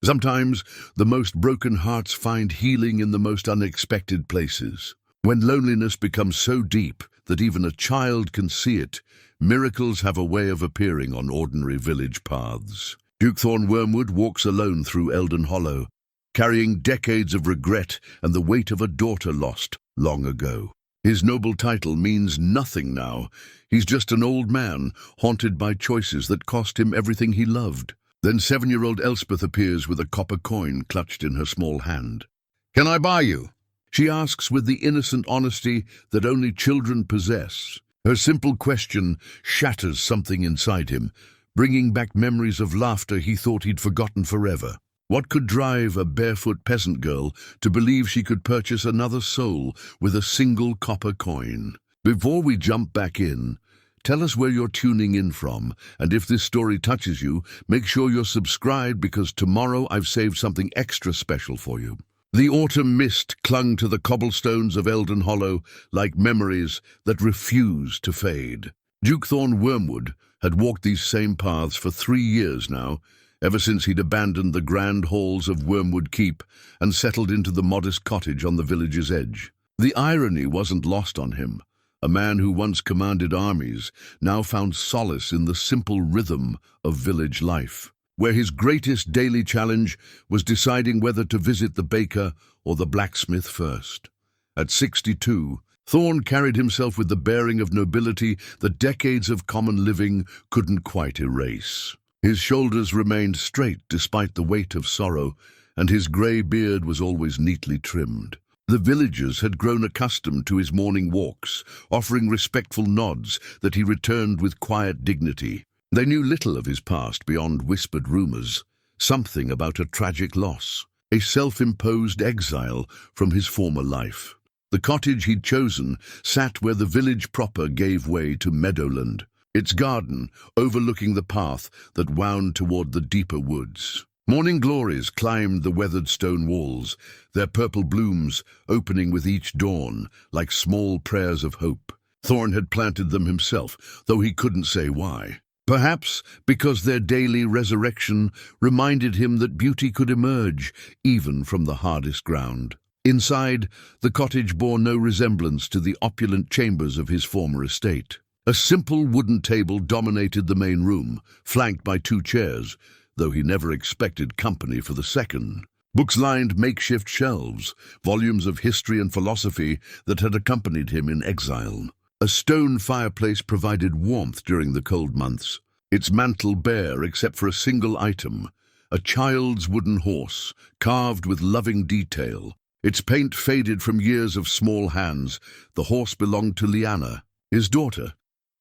Sometimes the most broken hearts find healing in the most unexpected places. When loneliness becomes so deep that even a child can see it, miracles have a way of appearing on ordinary village paths. Duke Thorne Wyrmwood walks alone through Elden Hollow, carrying decades of regret and the weight of a daughter lost long ago. His noble title means nothing now. He's just an old man, haunted by choices that cost him everything he loved. Then 7-year-old Elspeth appears with a copper coin clutched in her small hand. "Can I buy you?" she asks with the innocent honesty that only children possess. Her simple question shatters something inside him, bringing back memories of laughter he thought he'd forgotten forever. What could drive a barefoot peasant girl to believe she could purchase another soul with a single copper coin? Before we jump back in, tell us where you're tuning in from, and if this story touches you, make sure you're subscribed because tomorrow I've saved something extra special for you. The autumn mist clung to the cobblestones of Elden Hollow like memories that refused to fade. Duke Thorne Wyrmwood had walked these same paths for 3 years now, ever since he'd abandoned the grand halls of Wyrmwood Keep and settled into the modest cottage on the village's edge. The irony wasn't lost on him. A man who once commanded armies now found solace in the simple rhythm of village life, where his greatest daily challenge was deciding whether to visit the baker or the blacksmith first. At 62, Thorne carried himself with the bearing of nobility that decades of common living couldn't quite erase. His shoulders remained straight despite the weight of sorrow, and his grey beard was always neatly trimmed. The villagers had grown accustomed to his morning walks, offering respectful nods that he returned with quiet dignity. They knew little of his past beyond whispered rumors, something about a tragic loss, a self-imposed exile from his former life. The cottage he'd chosen sat where the village proper gave way to meadowland, its garden overlooking the path that wound toward the deeper woods. Morning glories climbed the weathered stone walls, their purple blooms opening with each dawn like small prayers of hope. Thorne had planted them himself, though he couldn't say why. Perhaps because their daily resurrection reminded him that beauty could emerge even from the hardest ground. Inside, the cottage bore no resemblance to the opulent chambers of his former estate. A simple wooden table dominated the main room, flanked by 2 chairs, though he never expected company for the second. Books lined makeshift shelves, volumes of history and philosophy that had accompanied him in exile. A stone fireplace provided warmth during the cold months, its mantel bare except for a single item, a child's wooden horse, carved with loving detail. Its paint faded from years of small hands. The horse belonged to Liana, his daughter,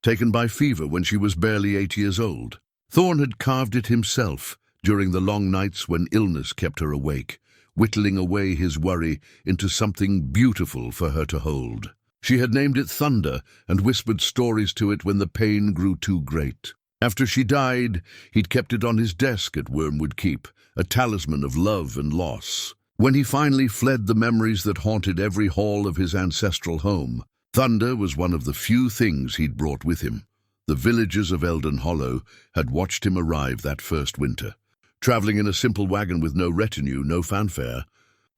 taken by fever when she was barely 8 years old. Thorne had carved it himself during the long nights when illness kept her awake, whittling away his worry into something beautiful for her to hold. She had named it Thunder and whispered stories to it when the pain grew too great. After she died, he'd kept it on his desk at Wyrmwood Keep, a talisman of love and loss. When he finally fled the memories that haunted every hall of his ancestral home, Thunder was one of the few things he'd brought with him. The villagers of Elden Hollow had watched him arrive that first winter, traveling in a simple wagon with no retinue, no fanfare.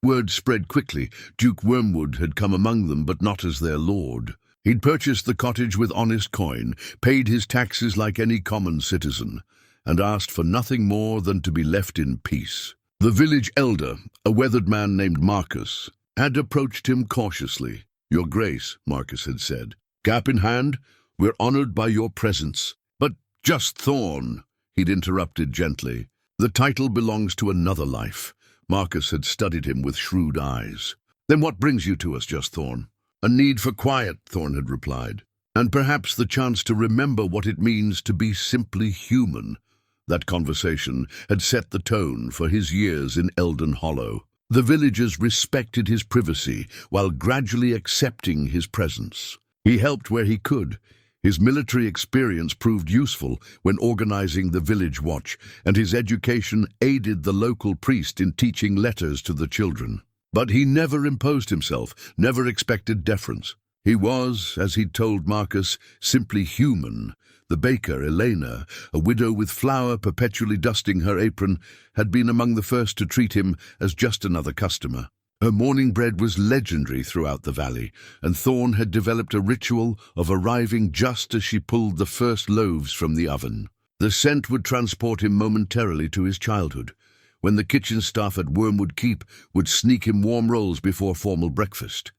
Word spread quickly. Duke Wyrmwood had come among them, but not as their lord. He'd purchased the cottage with honest coin, paid his taxes like any common citizen, and asked for nothing more than to be left in peace. The village elder, a weathered man named Marcus, had approached him cautiously. "Your Grace," Marcus had said, "cap in hand, we're honored by your presence." "But Just Thorne," he'd interrupted gently. "The title belongs to another life." Marcus had studied him with shrewd eyes. "Then what brings you to us, Just Thorne?" "A need for quiet," Thorne had replied, "and perhaps the chance to remember what it means to be simply human." That conversation had set the tone for his years in Elden Hollow. The villagers respected his privacy while gradually accepting his presence. He helped where he could. His military experience proved useful when organizing the village watch, and his education aided the local priest in teaching letters to the children. But he never imposed himself, never expected deference. He was, as he'd told Marcus, simply human. The baker, Elena, a widow with flour perpetually dusting her apron, had been among the first to treat him as just another customer. Her morning bread was legendary throughout the valley, and Thorne had developed a ritual of arriving just as she pulled the first loaves from the oven. The scent would transport him momentarily to his childhood, when the kitchen staff at Wyrmwood Keep would sneak him warm rolls before formal breakfast.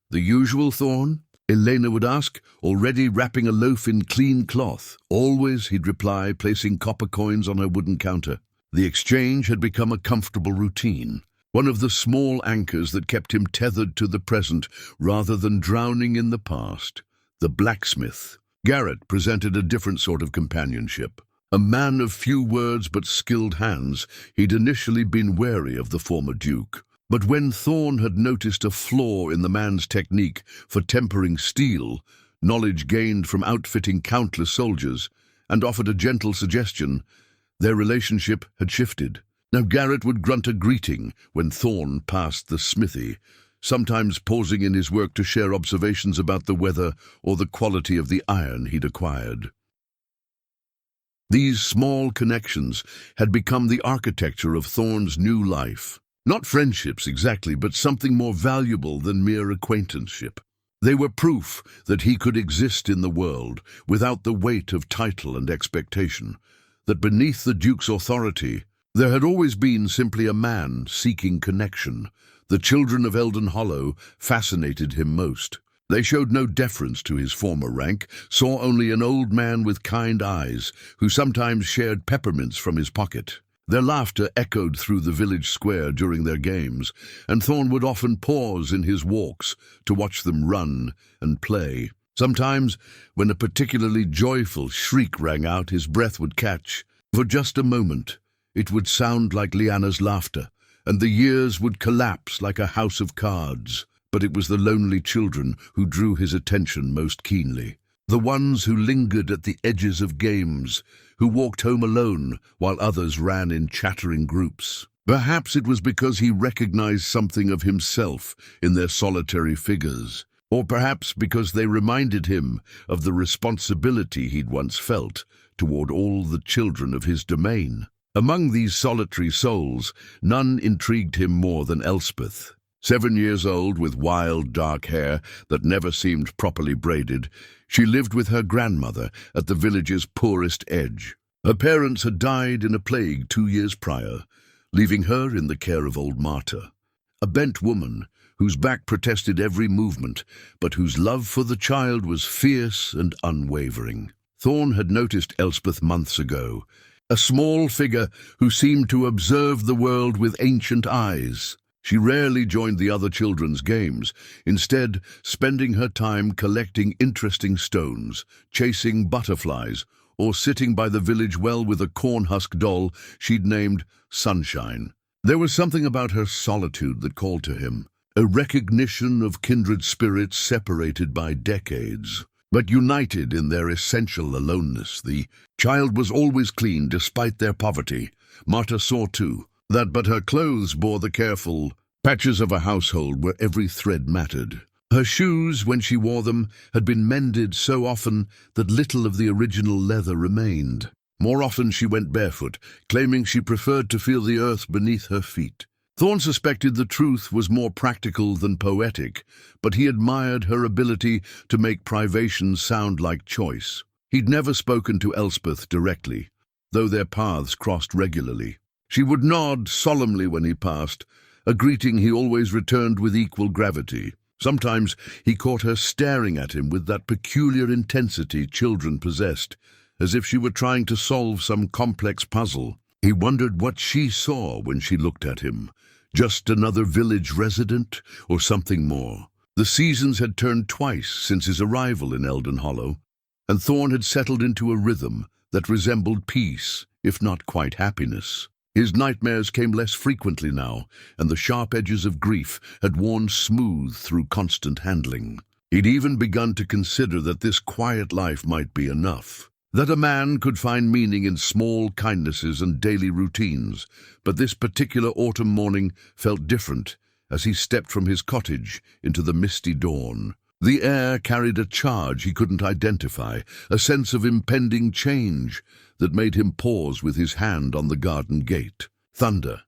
"The usual, Thorne?" Elena would ask, already wrapping a loaf in clean cloth. "Always," he'd reply, placing copper coins on her wooden counter. The exchange had become a comfortable routine, one of the small anchors that kept him tethered to the present rather than drowning in the past. The blacksmith. Garrett presented a different sort of companionship. A man of few words but skilled hands, he'd initially been wary of the former duke. But when Thorne had noticed a flaw in the man's technique for tempering steel, knowledge gained from outfitting countless soldiers, and offered a gentle suggestion, their relationship had shifted. Now Garrett would grunt a greeting when Thorne passed the smithy, sometimes pausing in his work to share observations about the weather or the quality of the iron he'd acquired. These small connections had become the architecture of Thorne's new life. Not friendships exactly, but something more valuable than mere acquaintanceship. They were proof that he could exist in the world without the weight of title and expectation, that beneath the Duke's authority there had always been simply a man seeking connection. The children of Elden Hollow fascinated him most. They showed no deference to his former rank, saw only an old man with kind eyes, who sometimes shared peppermints from his pocket. Their laughter echoed through the village square during their games, and Thorne would often pause in his walks to watch them run and play. Sometimes, when a particularly joyful shriek rang out, his breath would catch. For just a moment, it would sound like Lyanna's laughter, and the years would collapse like a house of cards. But it was the lonely children who drew his attention most keenly. The ones who lingered at the edges of games, who walked home alone while others ran in chattering groups. Perhaps it was because he recognized something of himself in their solitary figures, or perhaps because they reminded him of the responsibility he'd once felt toward all the children of his domain. Among these solitary souls, none intrigued him more than Elspeth. 7 years old, with wild, dark hair that never seemed properly braided, she lived with her grandmother at the village's poorest edge. Her parents had died in a plague 2 years prior, leaving her in the care of old Marta, a bent woman whose back protested every movement, but whose love for the child was fierce and unwavering. Thorne had noticed Elspeth months ago, a small figure who seemed to observe the world with ancient eyes. She rarely joined the other children's games, instead spending her time collecting interesting stones, chasing butterflies, or sitting by the village well with a corn-husk doll she'd named Sunshine. There was something about her solitude that called to him, a recognition of kindred spirits separated by decades, but united in their essential aloneness. The child was always clean despite their poverty. Marta saw too that but her clothes bore the careful patches of a household where every thread mattered. Her shoes, when she wore them, had been mended so often that little of the original leather remained. More often she went barefoot, claiming she preferred to feel the earth beneath her feet. Thorne suspected the truth was more practical than poetic, but he admired her ability to make privation sound like choice. He'd never spoken to Elspeth directly, though their paths crossed regularly. She would nod solemnly when he passed, a greeting he always returned with equal gravity. Sometimes he caught her staring at him with that peculiar intensity children possessed, as if she were trying to solve some complex puzzle. He wondered what she saw when she looked at him. Just another village resident, or something more? The seasons had turned twice since his arrival in Elden Hollow, and Thorne had settled into a rhythm that resembled peace, if not quite happiness. His nightmares came less frequently now, and the sharp edges of grief had worn smooth through constant handling. He'd even begun to consider that this quiet life might be enough, that a man could find meaning in small kindnesses and daily routines. But this particular autumn morning felt different as he stepped from his cottage into the misty dawn. The air carried a charge he couldn't identify, a sense of impending change that made him pause with his hand on the garden gate. Thunder,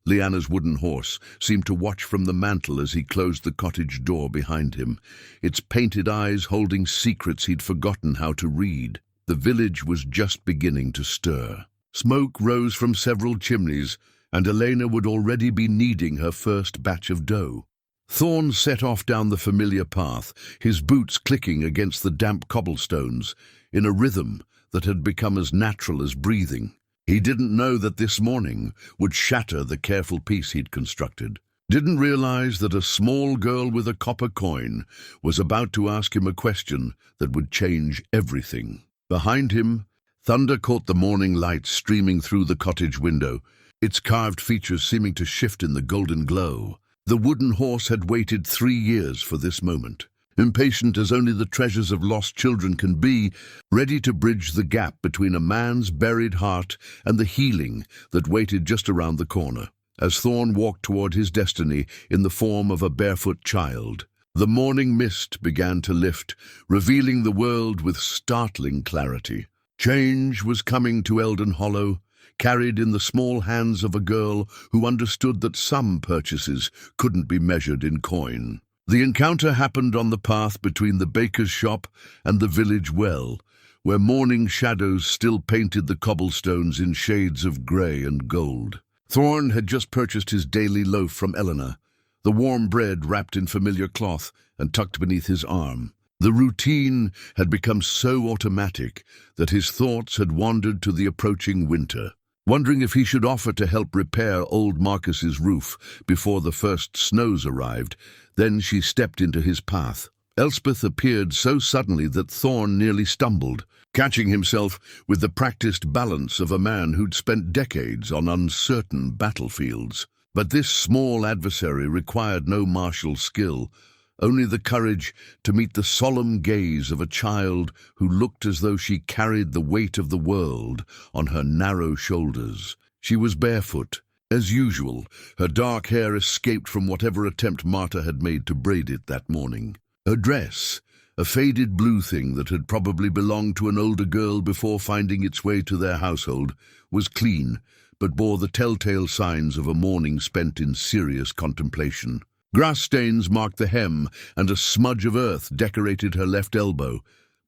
Lyanna's wooden horse, seemed to watch from the mantel as he closed the cottage door behind him, its painted eyes holding secrets he'd forgotten how to read. The village was just beginning to stir. Smoke rose from several chimneys, and Elena would already be kneading her first batch of dough. Thorne set off down the familiar path, his boots clicking against the damp cobblestones, in a rhythm that had become as natural as breathing. He didn't know that this morning would shatter the careful peace he'd constructed. Didn't realize that a small girl with a copper coin was about to ask him a question that would change everything. Behind him, thunder caught the morning light streaming through the cottage window, its carved features seeming to shift in the golden glow. The wooden horse had waited 3 years for this moment, impatient as only the treasures of lost children can be, ready to bridge the gap between a man's buried heart and the healing that waited just around the corner. As Thorne walked toward his destiny in the form of a barefoot child, the morning mist began to lift, revealing the world with startling clarity. Change was coming to Elden Hollow, carried in the small hands of a girl who understood that some purchases couldn't be measured in coin. The encounter happened on the path between the baker's shop and the village well, where morning shadows still painted the cobblestones in shades of grey and gold. Thorne had just purchased his daily loaf from Elena, the warm bread wrapped in familiar cloth and tucked beneath his arm. The routine had become so automatic that his thoughts had wandered to the approaching winter, wondering if he should offer to help repair old Marcus's roof before the first snows arrived. Then she stepped into his path. Elspeth appeared so suddenly that Thorne nearly stumbled, catching himself with the practiced balance of a man who'd spent decades on uncertain battlefields. But this small adversary required no martial skill, only the courage to meet the solemn gaze of a child who looked as though she carried the weight of the world on her narrow shoulders. She was barefoot, as usual, her dark hair escaped from whatever attempt Marta had made to braid it that morning. Her dress, a faded blue thing that had probably belonged to an older girl before finding its way to their household, was clean, but bore the telltale signs of a morning spent in serious contemplation. Grass stains marked the hem, and a smudge of earth decorated her left elbow,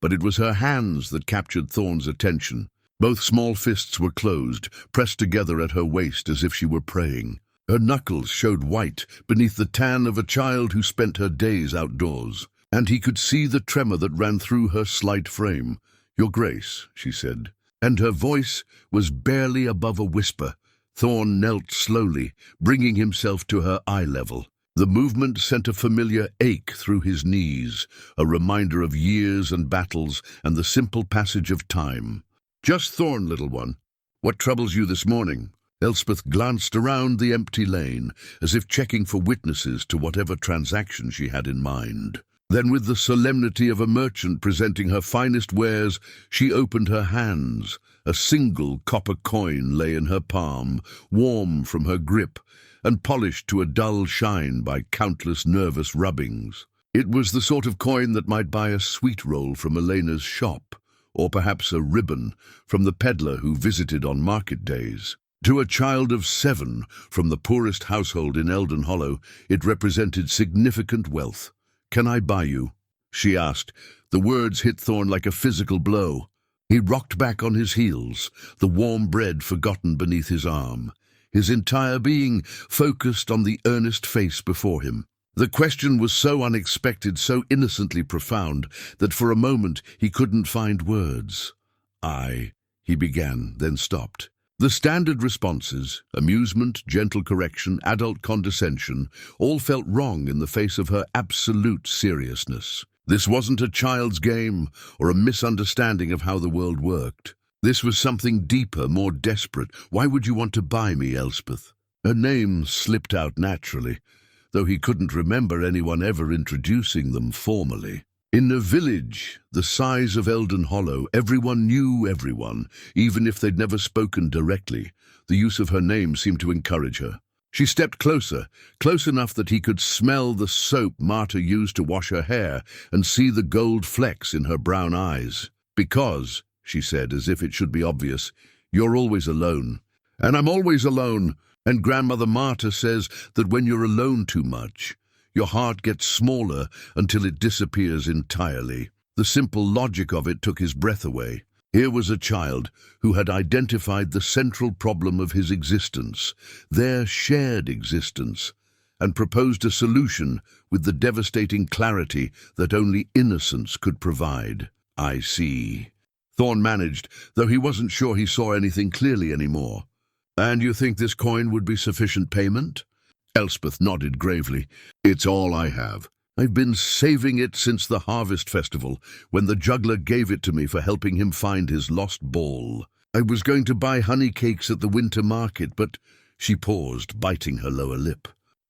but it was her hands that captured Thorne's attention. Both small fists were closed, pressed together at her waist as if she were praying. Her knuckles showed white beneath the tan of a child who spent her days outdoors, and he could see the tremor that ran through her slight frame. "Your Grace," she said, and her voice was barely above a whisper. Thorne knelt slowly, bringing himself to her eye level. The movement sent a familiar ache through his knees, a reminder of years and battles and the simple passage of time. "Just Thorne, little one. What troubles you this morning?" Elspeth glanced around the empty lane, as if checking for witnesses to whatever transaction she had in mind. Then, with the solemnity of a merchant presenting her finest wares, she opened her hands. A single copper coin lay in her palm, warm from her grip, and polished to a dull shine by countless nervous rubbings. It was the sort of coin that might buy a sweet roll from Elena's shop, or perhaps a ribbon from the peddler who visited on market days. To a child of 7 from the poorest household in Elden Hollow, it represented significant wealth. "Can I buy you?" she asked. The words hit Thorne like a physical blow. He rocked back on his heels, the warm bread forgotten beneath his arm, his entire being focused on the earnest face before him. The question was so unexpected, so innocently profound, that for a moment he couldn't find words. He began, then stopped. The standard responses, amusement, gentle correction, adult condescension, all felt wrong in the face of her absolute seriousness. This wasn't a child's game or a misunderstanding of how the world worked. This was something deeper, more desperate. "Why would you want to buy me, Elspeth?" Her name slipped out naturally, though he couldn't remember anyone ever introducing them formally. In a village the size of Elden Hollow, everyone knew everyone, even if they'd never spoken directly. The use of her name seemed to encourage her. She stepped closer, close enough that he could smell the soap Marta used to wash her hair and see the gold flecks in her brown eyes. "Because," she said, as if it should be obvious, "you're always alone. And I'm always alone. And Grandmother Marta says that when you're alone too much, your heart gets smaller until it disappears entirely." The simple logic of it took his breath away. Here was a child who had identified the central problem of his existence, their shared existence, and proposed a solution with the devastating clarity that only innocence could provide. "I see," Thorne managed, though he wasn't sure he saw anything clearly anymore. "And you think this coin would be sufficient payment?" Elspeth nodded gravely. "It's all I have. I've been saving it since the harvest festival, when the juggler gave it to me for helping him find his lost ball. I was going to buy honey cakes at the winter market, but—" She paused, biting her lower lip.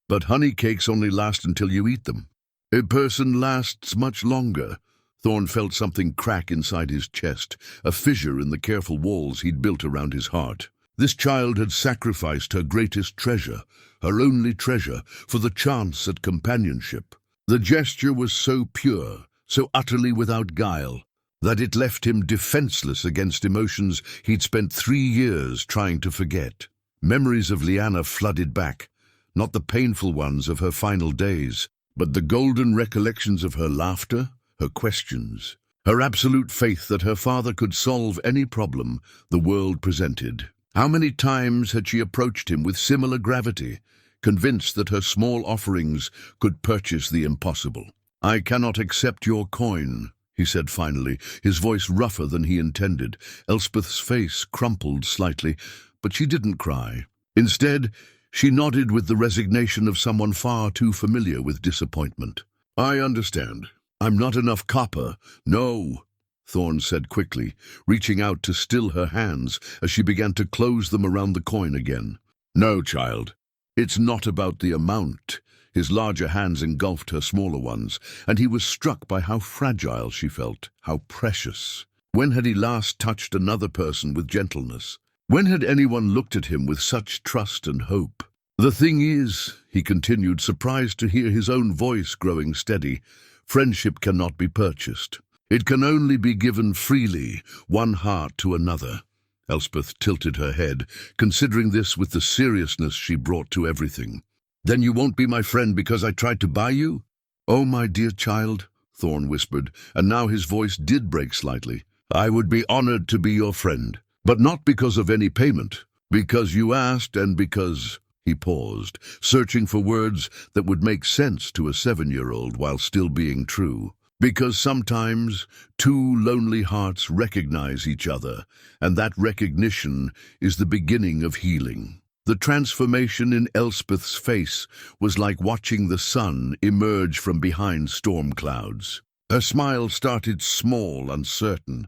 "But honey cakes only last until you eat them. A person lasts much longer." Thorne felt something crack inside his chest, a fissure in the careful walls he'd built around his heart. This child had sacrificed her greatest treasure, her only treasure, for the chance at companionship. The gesture was so pure, so utterly without guile, that it left him defenseless against emotions he'd spent 3 years trying to forget. Memories of Lyanna flooded back, not the painful ones of her final days, but the golden recollections of her laughter, her questions, her absolute faith that her father could solve any problem the world presented. How many times had she approached him with similar gravity, convinced that her small offerings could purchase the impossible? "I cannot accept your coin," he said finally, his voice rougher than he intended. Elspeth's face crumpled slightly, but she didn't cry. Instead, she nodded with the resignation of someone far too familiar with disappointment. "I understand. I'm not enough copper." "No," Thorne said quickly, reaching out to still her hands as she began to close them around the coin again. "No, child. It's not about the amount." His larger hands engulfed her smaller ones, and he was struck by how fragile she felt, how precious. When had he last touched another person with gentleness? When had anyone looked at him with such trust and hope? "The thing is," he continued, surprised to hear his own voice growing steady, "friendship cannot be purchased. It can only be given freely, one heart to another." Elspeth tilted her head, considering this with the seriousness she brought to everything. "Then you won't be my friend because I tried to buy you?" "Oh, my dear child," Thorne whispered, and now his voice did break slightly. "I would be honored to be your friend, but not because of any payment. Because you asked and because—" He paused, searching for words that would make sense to a 7-year-old while still being true. "Because sometimes two lonely hearts recognize each other, and that recognition is the beginning of healing." The transformation in Elspeth's face was like watching the sun emerge from behind storm clouds. Her smile started small, uncertain,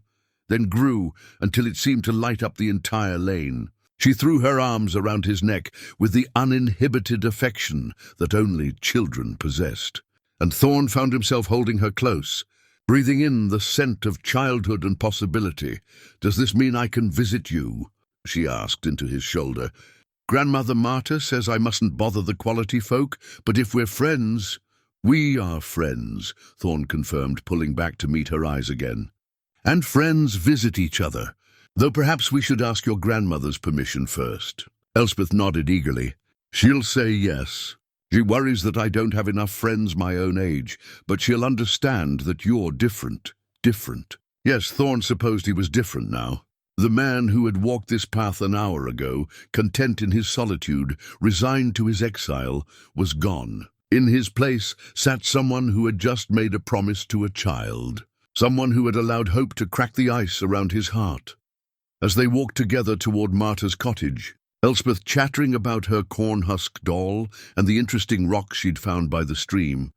then grew until it seemed to light up the entire lane. She threw her arms around his neck with the uninhibited affection that only children possessed. And Thorne found himself holding her close, breathing in the scent of childhood and possibility. "Does this mean I can visit you?" she asked into his shoulder. "Grandmother Marta says I mustn't bother the quality folk, but if we're friends—" "We are friends," Thorne confirmed, pulling back to meet her eyes again. "And friends visit each other, though perhaps we should ask your grandmother's permission first." Elspeth nodded eagerly. "She'll say yes. She worries that I don't have enough friends my own age, but she'll understand that you're different." Different. Yes, Thorne supposed he was different now. The man who had walked this path an hour ago, content in his solitude, resigned to his exile, was gone. In his place sat someone who had just made a promise to a child, someone who had allowed hope to crack the ice around his heart. As they walked together toward Marta's cottage, Elspeth chattering about her corn-husk doll and the interesting rocks she'd found by the stream,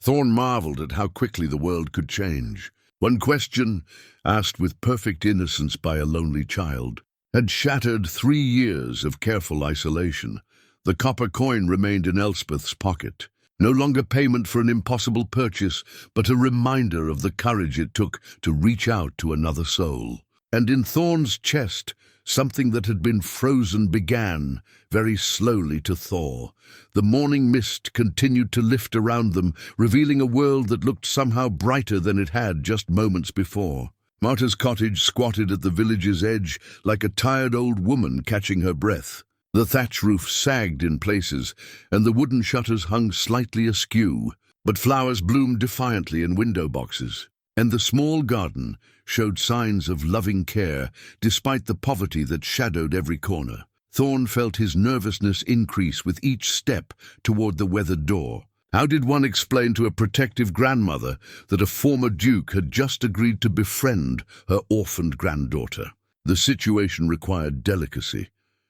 Thorne marveled at how quickly the world could change. One question, asked with perfect innocence by a lonely child, had shattered 3 years of careful isolation. The copper coin remained in Elspeth's pocket, no longer payment for an impossible purchase, but a reminder of the courage it took to reach out to another soul. And in Thorne's chest Something that had been frozen began, very slowly, to thaw. The morning mist continued to lift around them, revealing a world that looked somehow brighter than it had just moments before. Marta's cottage squatted at the village's edge like a tired old woman catching her breath. The thatch roof sagged in places, and the wooden shutters hung slightly askew, but flowers bloomed defiantly in window boxes. And the small garden showed signs of loving care, despite the poverty that shadowed every corner. Thorne felt his nervousness increase with each step toward the weathered door. How did one explain to a protective grandmother that a former duke had just agreed to befriend her orphaned granddaughter? The situation required delicacy,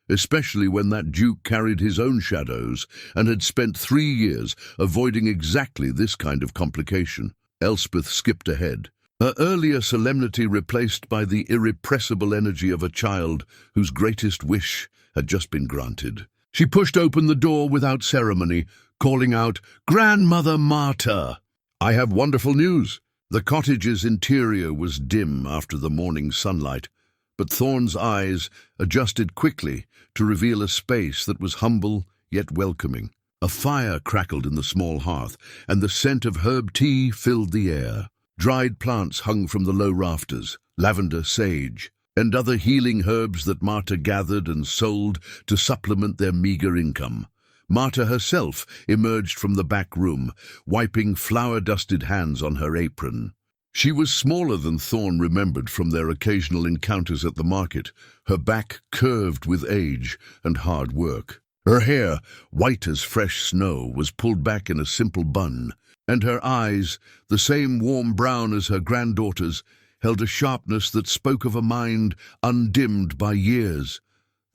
especially when that duke carried his own shadows and had spent 3 years avoiding exactly this kind of complication. Elspeth skipped ahead, her earlier solemnity replaced by the irrepressible energy of a child whose greatest wish had just been granted. She pushed open the door without ceremony, calling out, "Grandmother Marta!" "I have wonderful news." The cottage's interior was dim after the morning sunlight, but Thorne's eyes adjusted quickly to reveal a space that was humble yet welcoming. A fire crackled in the small hearth, and the scent of herb tea filled the air. Dried plants hung from the low rafters, lavender, sage, and other healing herbs that Marta gathered and sold to supplement their meager income. Marta herself emerged from the back room, wiping flour-dusted hands on her apron. She was smaller than Thorne remembered from their occasional encounters at the market, her back curved with age and hard work. Her hair, white as fresh snow, was pulled back in a simple bun, and her eyes, the same warm brown as her granddaughter's, held a sharpness that spoke of a mind undimmed by years.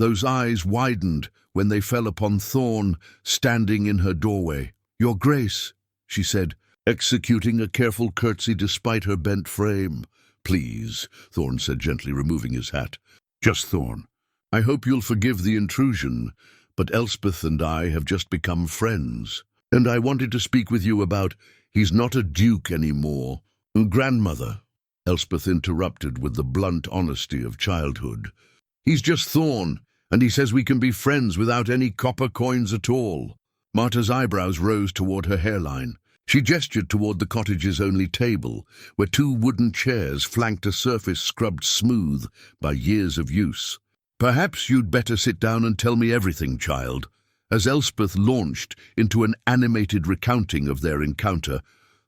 Those eyes widened when they fell upon Thorne, standing in her doorway. "Your Grace," she said, executing a careful curtsy despite her bent frame. "Please," Thorne said gently, removing his hat. "Just Thorne. I hope you'll forgive the intrusion, but Elspeth and I have just become friends, and I wanted to speak with you about he's not a duke anymore." "Grandmother," Elspeth interrupted with the blunt honesty of childhood. "He's just Thorne, and he says we can be friends without any copper coins at all." Marta's eyebrows rose toward her hairline. She gestured toward the cottage's only table, where 2 wooden chairs flanked a surface scrubbed smooth by years of use. "Perhaps you'd better sit down and tell me everything, child." As Elspeth launched into an animated recounting of their encounter,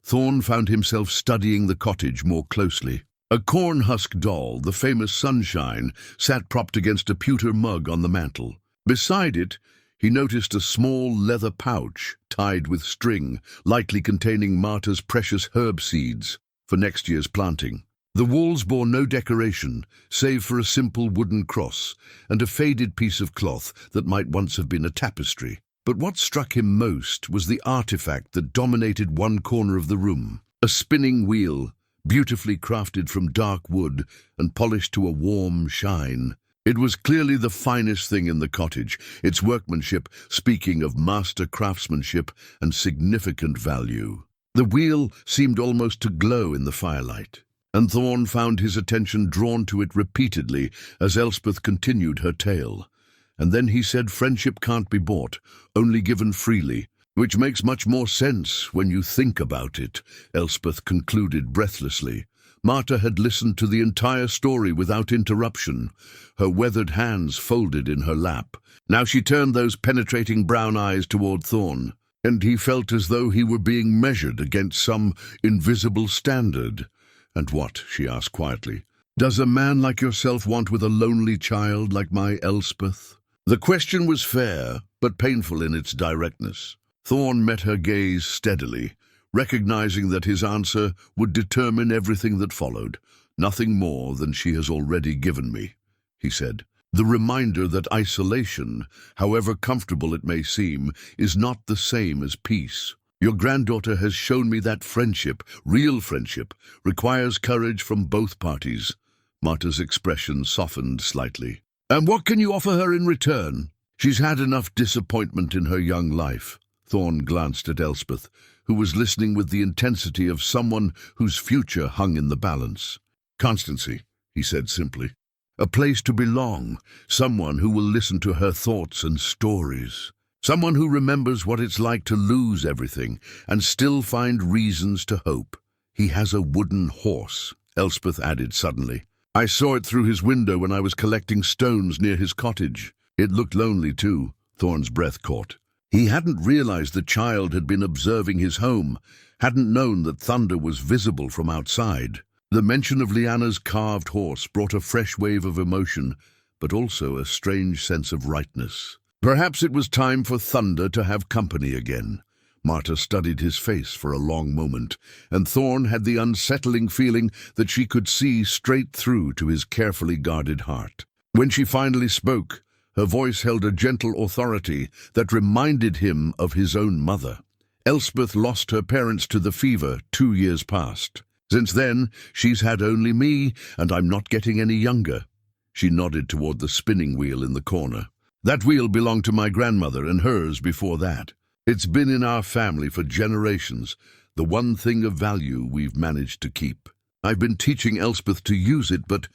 Thorne found himself studying the cottage more closely. A corn-husk doll, the famous Sunshine, sat propped against a pewter mug on the mantel. Beside it, he noticed a small leather pouch tied with string, likely containing Marta's precious herb seeds for next year's planting. The walls bore no decoration, save for a simple wooden cross and a faded piece of cloth that might once have been a tapestry. But what struck him most was the artifact that dominated one corner of the room, a spinning wheel, beautifully crafted from dark wood and polished to a warm shine. It was clearly the finest thing in the cottage, its workmanship speaking of master craftsmanship and significant value. The wheel seemed almost to glow in the firelight, and Thorne found his attention drawn to it repeatedly as Elspeth continued her tale. And then he said friendship can't be bought, only given freely, which makes much more sense when you think about it, Elspeth concluded breathlessly. Marta had listened to the entire story without interruption, her weathered hands folded in her lap. Now she turned those penetrating brown eyes toward Thorne, and he felt as though he were being measured against some invisible standard. "And what," she asked quietly, "does a man like yourself want with a lonely child like my Elspeth?" The question was fair, but painful in its directness. Thorne met her gaze steadily, recognizing that his answer would determine everything that followed. "Nothing more than she has already given me," he said. "The reminder that isolation, however comfortable it may seem, is not the same as peace. Your granddaughter has shown me that friendship, real friendship, requires courage from both parties." Marta's expression softened slightly. "And what can you offer her in return?" "She's had enough disappointment in her young life." Thorne glanced at Elspeth, who was listening with the intensity of someone whose future hung in the balance. "Constancy," he said simply, A place to belong, someone who will listen to her thoughts and stories. Someone who remembers what it's like to lose everything and still find reasons to hope. He has a wooden horse, Elspeth added suddenly. I saw it through his window when I was collecting stones near his cottage. It looked lonely too, Thorne's breath caught. He hadn't realized the child had been observing his home, hadn't known that thunder was visible from outside. The mention of Lyanna's carved horse brought a fresh wave of emotion, but also a strange sense of rightness. Perhaps it was time for thunder to have company again. Marta studied his face for a long moment, and Thorne had the unsettling feeling that she could see straight through to his carefully guarded heart. When she finally spoke, her voice held a gentle authority that reminded him of his own mother. Elspeth lost her parents to the fever 2 years past. Since then, she's had only me, and I'm not getting any younger. She nodded toward the spinning wheel in the corner. That wheel belonged to my grandmother and hers before that. It's been in our family for generations, the one thing of value we've managed to keep. I've been teaching Elspeth to use it, but...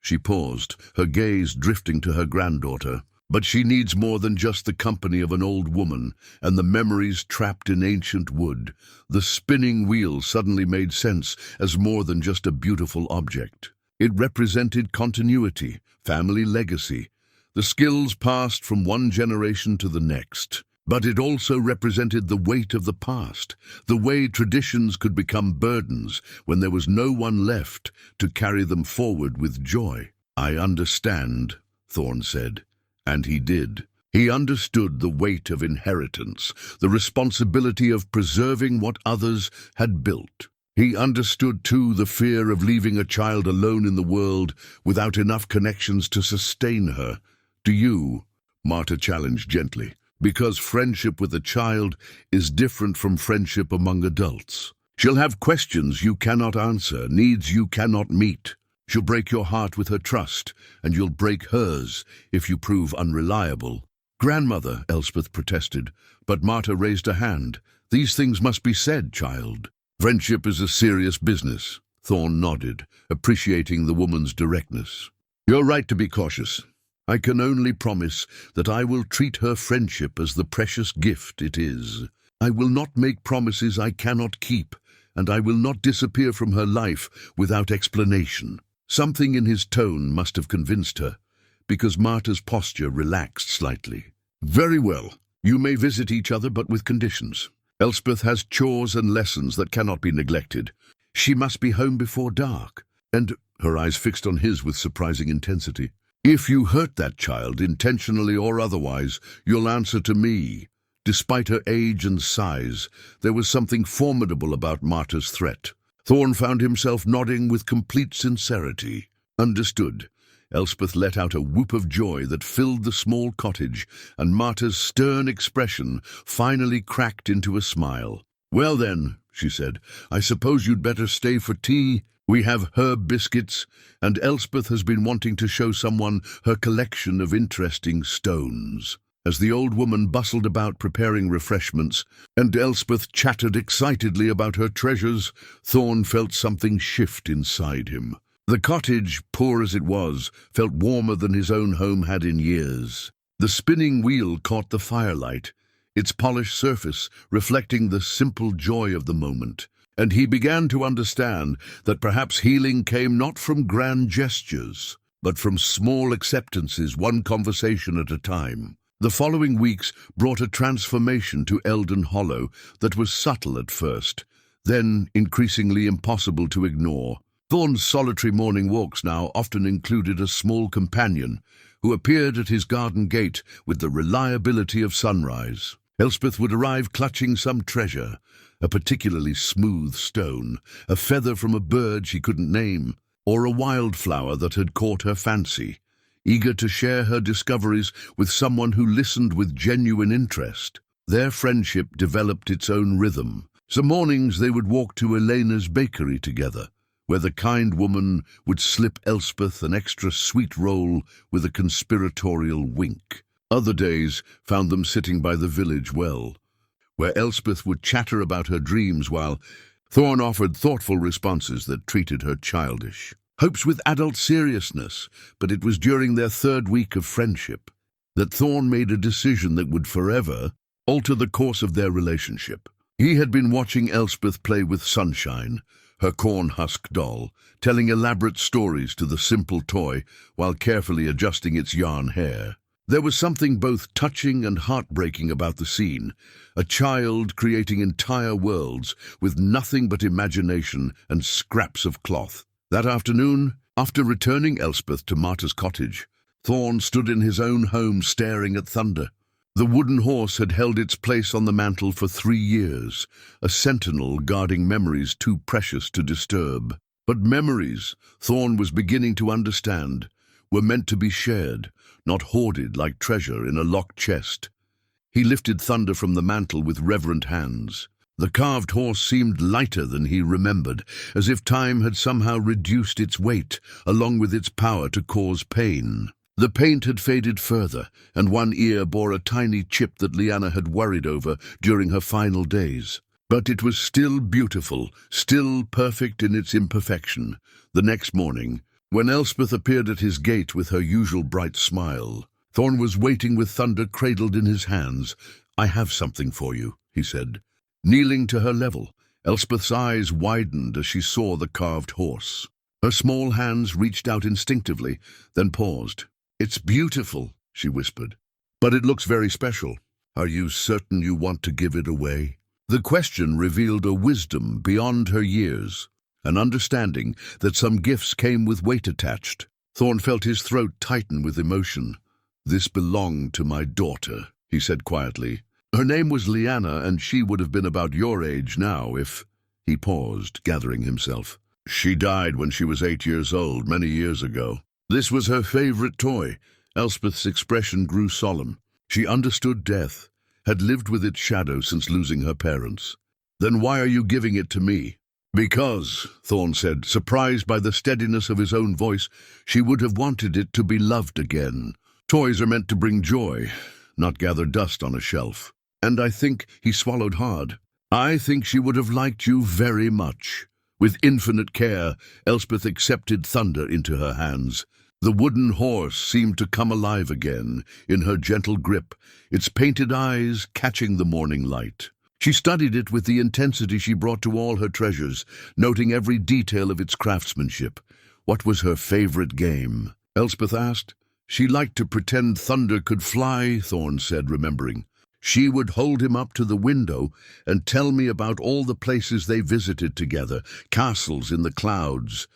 She paused, her gaze drifting to her granddaughter. But she needs more than just the company of an old woman and the memories trapped in ancient wood. The spinning wheel suddenly made sense as more than just a beautiful object. It represented continuity, family legacy, the skills passed from one generation to the next. But it also represented the weight of the past, the way traditions could become burdens when there was no one left to carry them forward with joy. I understand, Thorne said. And he did. He understood the weight of inheritance, the responsibility of preserving what others had built. He understood, too, the fear of leaving a child alone in the world without enough connections to sustain her. Do you? Marta challenged gently. Because friendship with a child is different from friendship among adults. She'll have questions you cannot answer, needs you cannot meet. She'll break your heart with her trust, and you'll break hers if you prove unreliable. Grandmother, Elspeth protested, but Marta raised a hand. These things must be said, child. Friendship is a serious business. Thorne nodded, appreciating the woman's directness. You're right to be cautious. I can only promise that I will treat her friendship as the precious gift it is. I will not make promises I cannot keep, and I will not disappear from her life without explanation. Something in his tone must have convinced her, because Marta's posture relaxed slightly. Very well. You may visit each other, but with conditions. Elspeth has chores and lessons that cannot be neglected. She must be home before dark. And her eyes fixed on his with surprising intensity. If you hurt that child, intentionally or otherwise, you'll answer to me. Despite her age and size, there was something formidable about Marta's threat. Thorne found himself nodding with complete sincerity. Understood. Elspeth let out a whoop of joy that filled the small cottage, and Marta's stern expression finally cracked into a smile. Well then, she said, I suppose you'd better stay for tea. We have herb biscuits, and Elspeth has been wanting to show someone her collection of interesting stones. As the old woman bustled about preparing refreshments, and Elspeth chattered excitedly about her treasures, Thorne felt something shift inside him. The cottage, poor as it was, felt warmer than his own home had in years. The spinning wheel caught the firelight, its polished surface reflecting the simple joy of the moment, and he began to understand that perhaps healing came not from grand gestures, but from small acceptances, one conversation at a time. The following weeks brought a transformation to Elden Hollow that was subtle at first, then increasingly impossible to ignore. Thorne's solitary morning walks now often included a small companion who appeared at his garden gate with the reliability of sunrise. Elspeth would arrive clutching some treasure, a particularly smooth stone, a feather from a bird she couldn't name, or a wildflower that had caught her fancy, eager to share her discoveries with someone who listened with genuine interest. Their friendship developed its own rhythm. Some mornings they would walk to Elena's bakery together, where the kind woman would slip Elspeth an extra sweet roll with a conspiratorial wink. Other days found them sitting by the village well, where Elspeth would chatter about her dreams while Thorne offered thoughtful responses that treated her childish. hopes with adult seriousness, but it was during their third week of friendship that Thorne made a decision that would forever alter the course of their relationship. He had been watching Elspeth play with Sunshine, her corn-husk doll, telling elaborate stories to the simple toy while carefully adjusting its yarn hair. There was something both touching and heartbreaking about the scene, a child creating entire worlds with nothing but imagination and scraps of cloth. That afternoon, after returning Elspeth to Marta's cottage, Thorne stood in his own home staring at Thunder. The wooden horse had held its place on the mantel for 3 years, a sentinel guarding memories too precious to disturb. But memories, Thorne was beginning to understand, were meant to be shared, not hoarded like treasure in a locked chest. He lifted Thunder from the mantel with reverent hands. The carved horse seemed lighter than he remembered, as if time had somehow reduced its weight, along with its power to cause pain. The paint had faded further, and one ear bore a tiny chip that Lyanna had worried over during her final days. But it was still beautiful, still perfect in its imperfection. The next morning, when Elspeth appeared at his gate with her usual bright smile, Thorne was waiting with Thunder cradled in his hands. "I have something for you," he said. Kneeling to her level, Elspeth's eyes widened as she saw the carved horse. Her small hands reached out instinctively, then paused. "It's beautiful," she whispered, "but it looks very special. Are you certain you want to give it away?" The question revealed a wisdom beyond her years, an understanding that some gifts came with weight attached. Thorne felt his throat tighten with emotion. "This belonged to my daughter," he said quietly. "Her name was Lyanna, and she would have been about your age now if—" He paused, gathering himself. "She died when she was 8 years old, many years ago. This was her favorite toy." Elspeth's expression grew solemn. She understood death, had lived with its shadow since losing her parents. "Then why are you giving it to me?" "Because," Thorne said, surprised by the steadiness of his own voice, "she would have wanted it to be loved again. Toys are meant to bring joy, not gather dust on a shelf. And I think," he swallowed hard, "I think she would have liked you very much." With infinite care, Elspeth accepted Thunder into her hands. The wooden horse seemed to come alive again, in her gentle grip, its painted eyes catching the morning light. She studied it with the intensity she brought to all her treasures, noting every detail of its craftsmanship. What was her favorite game? Elspeth asked. She liked to pretend Thunder could fly, Thorne said, remembering. She would hold him up to the window and tell me about all the places they visited together, castles in the clouds,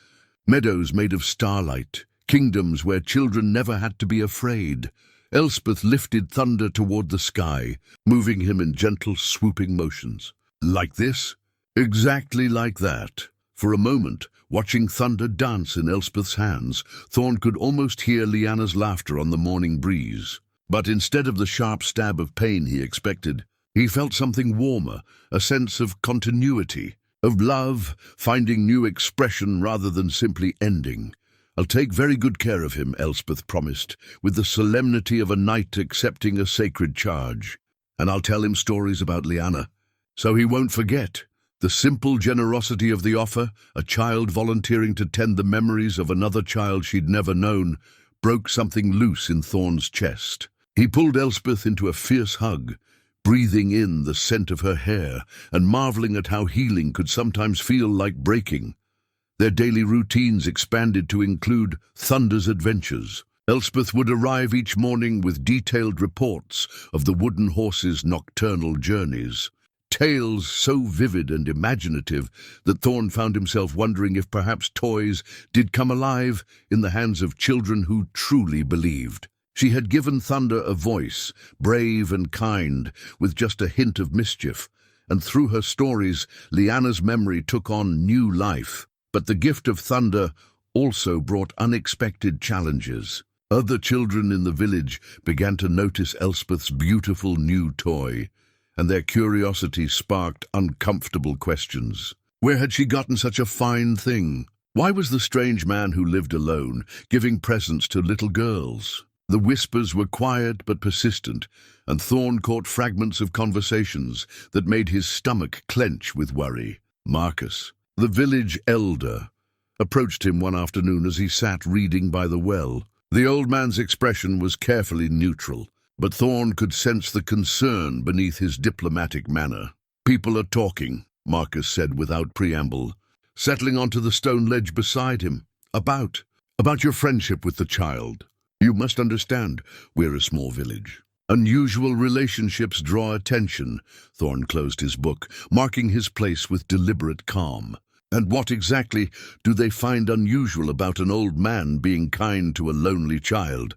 meadows made of starlight, kingdoms where children never had to be afraid. Elspeth lifted Thunder toward the sky, moving him in gentle, swooping motions. "Like this?" "Exactly like that." For a moment, watching Thunder dance in Elspeth's hands, Thorne could almost hear Lyanna's laughter on the morning breeze. But instead of the sharp stab of pain he expected, he felt something warmer, a sense of continuity, of love, finding new expression rather than simply ending. "I'll take very good care of him," Elspeth promised, with the solemnity of a knight accepting a sacred charge. "And I'll tell him stories about Lyanna, so he won't forget." The simple generosity of the offer, a child volunteering to tend the memories of another child she'd never known, broke something loose in Thorne's chest. He pulled Elspeth into a fierce hug, breathing in the scent of her hair and marveling at how healing could sometimes feel like breaking. Their daily routines expanded to include Thunder's adventures. Elspeth would arrive each morning with detailed reports of the wooden horse's nocturnal journeys. Tales so vivid and imaginative that Thorne found himself wondering if perhaps toys did come alive in the hands of children who truly believed. She had given Thunder a voice, brave and kind, with just a hint of mischief, and through her stories, Lyanna's memory took on new life. But the gift of Thunder also brought unexpected challenges. Other children in the village began to notice Elspeth's beautiful new toy, and their curiosity sparked uncomfortable questions. Where had she gotten such a fine thing? Why was the strange man who lived alone giving presents to little girls? The whispers were quiet but persistent, and Thorne caught fragments of conversations that made his stomach clench with worry. Marcus, the village elder, approached him one afternoon as he sat reading by the well. The old man's expression was carefully neutral, but Thorne could sense the concern beneath his diplomatic manner. "People are talking," Marcus said without preamble, settling onto the stone ledge beside him. About your friendship with the child. You must understand, we're a small village. Unusual relationships draw attention." Thorne closed his book, marking his place with deliberate calm. "And what exactly do they find unusual about an old man being kind to a lonely child?"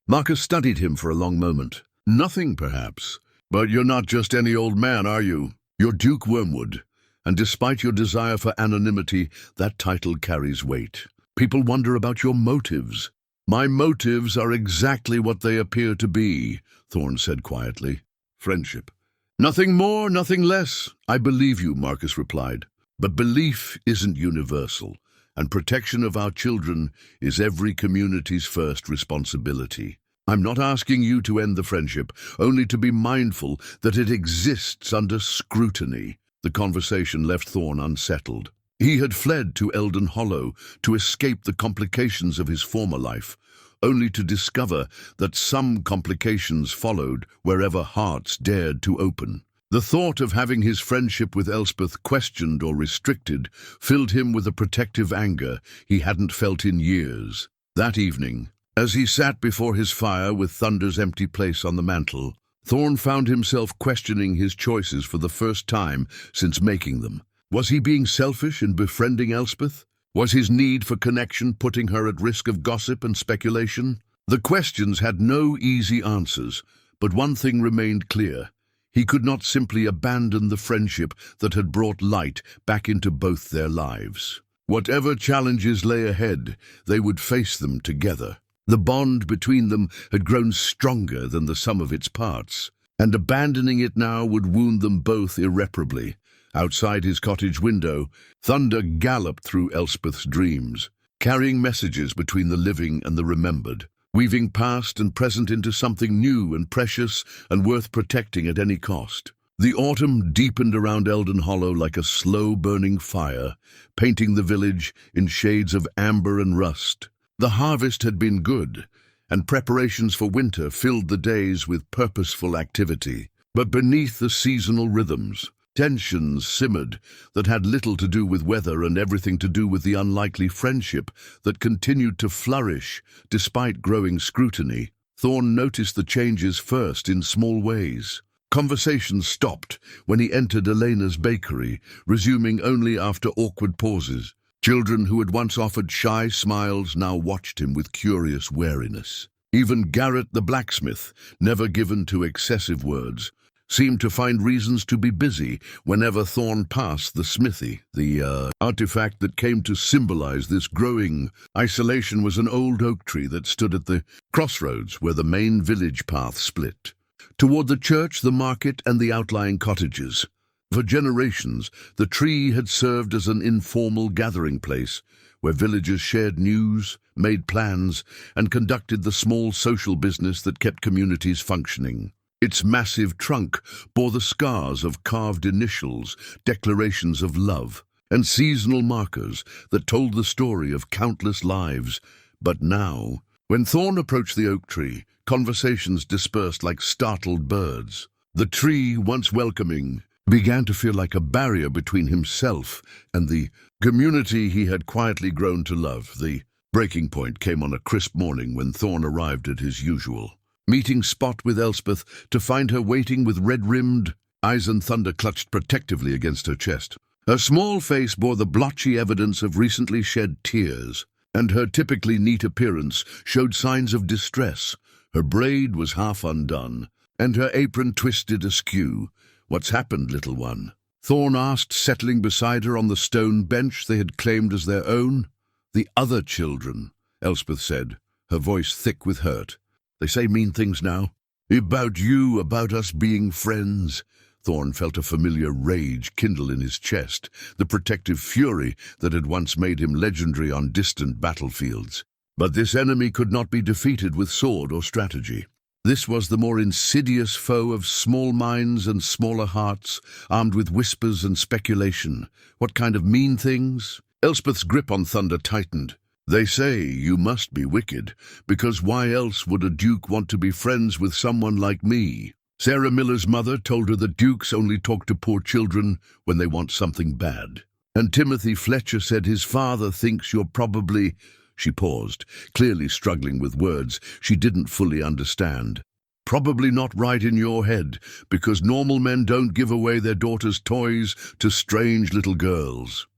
Marcus studied him for a long moment. "Nothing, perhaps. But you're not just any old man, are you? You're Duke Wyrmwood, and despite your desire for anonymity, that title carries weight. People wonder about your motives." "My motives are exactly what they appear to be," Thorne said quietly. "Friendship. Nothing more, nothing less." "I believe you," Marcus replied. "But belief isn't universal, and protection of our children is every community's first responsibility. I'm not asking you to end the friendship, only to be mindful that it exists under scrutiny." The conversation left Thorne unsettled. He had fled to Elden Hollow to escape the complications of his former life, only to discover that some complications followed wherever hearts dared to open. The thought of having his friendship with Elspeth questioned or restricted filled him with a protective anger he hadn't felt in years. That evening, as he sat before his fire with Thunder's empty place on the mantel, Thorne found himself questioning his choices for the first time since making them. Was he being selfish in befriending Elspeth? Was his need for connection putting her at risk of gossip and speculation? The questions had no easy answers, but one thing remained clear. He could not simply abandon the friendship that had brought light back into both their lives. Whatever challenges lay ahead, they would face them together. The bond between them had grown stronger than the sum of its parts, and abandoning it now would wound them both irreparably. Outside his cottage window, Thunder galloped through Elspeth's dreams, carrying messages between the living and the remembered, weaving past and present into something new and precious and worth protecting at any cost. The autumn deepened around Elden Hollow like a slow-burning fire, painting the village in shades of amber and rust. The harvest had been good, and preparations for winter filled the days with purposeful activity. But beneath the seasonal rhythms, tensions simmered that had little to do with weather and everything to do with the unlikely friendship that continued to flourish despite growing scrutiny. Thorne noticed the changes first in small ways. Conversations stopped when he entered Elena's bakery, resuming only after awkward pauses. Children who had once offered shy smiles now watched him with curious wariness. Even Garrett the blacksmith, never given to excessive words, seemed to find reasons to be busy whenever Thorne passed the smithy. The artifact that came to symbolize this growing isolation was an old oak tree that stood at the crossroads where the main village path split. Toward the church, the market, and the outlying cottages. For generations, the tree had served as an informal gathering place where villagers shared news, made plans, and conducted the small social business that kept communities functioning. Its massive trunk bore the scars of carved initials, declarations of love, and seasonal markers that told the story of countless lives. But now, when Thorne approached the oak tree, conversations dispersed like startled birds. The tree, once welcoming, began to feel like a barrier between himself and the community he had quietly grown to love. The breaking point came on a crisp morning when Thorne arrived at his usual meeting spot with Elspeth to find her waiting with red-rimmed eyes and Thunder clutched protectively against her chest. Her small face bore the blotchy evidence of recently shed tears, and her typically neat appearance showed signs of distress. Her braid was half undone, and her apron twisted askew. "What's happened, little one?" Thorne asked, settling beside her on the stone bench they had claimed as their own. "The other children," Elspeth said, her voice thick with hurt. "They say mean things now. About you, about us being friends." Thorne felt a familiar rage kindle in his chest, the protective fury that had once made him legendary on distant battlefields. But this enemy could not be defeated with sword or strategy. This was the more insidious foe of small minds and smaller hearts, armed with whispers and speculation. What kind of mean things? Elspeth's grip on Thunder tightened. "They say you must be wicked, because why else would a duke want to be friends with someone like me?" Sarah Miller's mother told her that dukes only talk to poor children when they want something bad. And Timothy Fletcher said his father thinks you're probably... She paused, clearly struggling with words she didn't fully understand. "Probably not right in your head, because normal men don't give away their daughters' toys to strange little girls."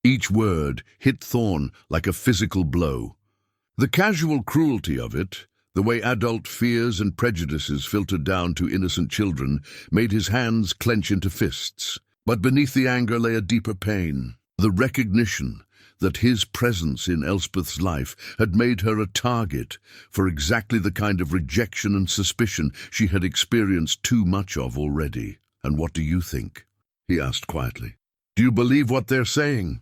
Each word hit Thorne like a physical blow. The casual cruelty of it, the way adult fears and prejudices filtered down to innocent children, made his hands clench into fists. But beneath the anger lay a deeper pain, the recognition that his presence in Elspeth's life had made her a target for exactly the kind of rejection and suspicion she had experienced too much of already. "And what do you think?" he asked quietly. "Do you believe what they're saying?"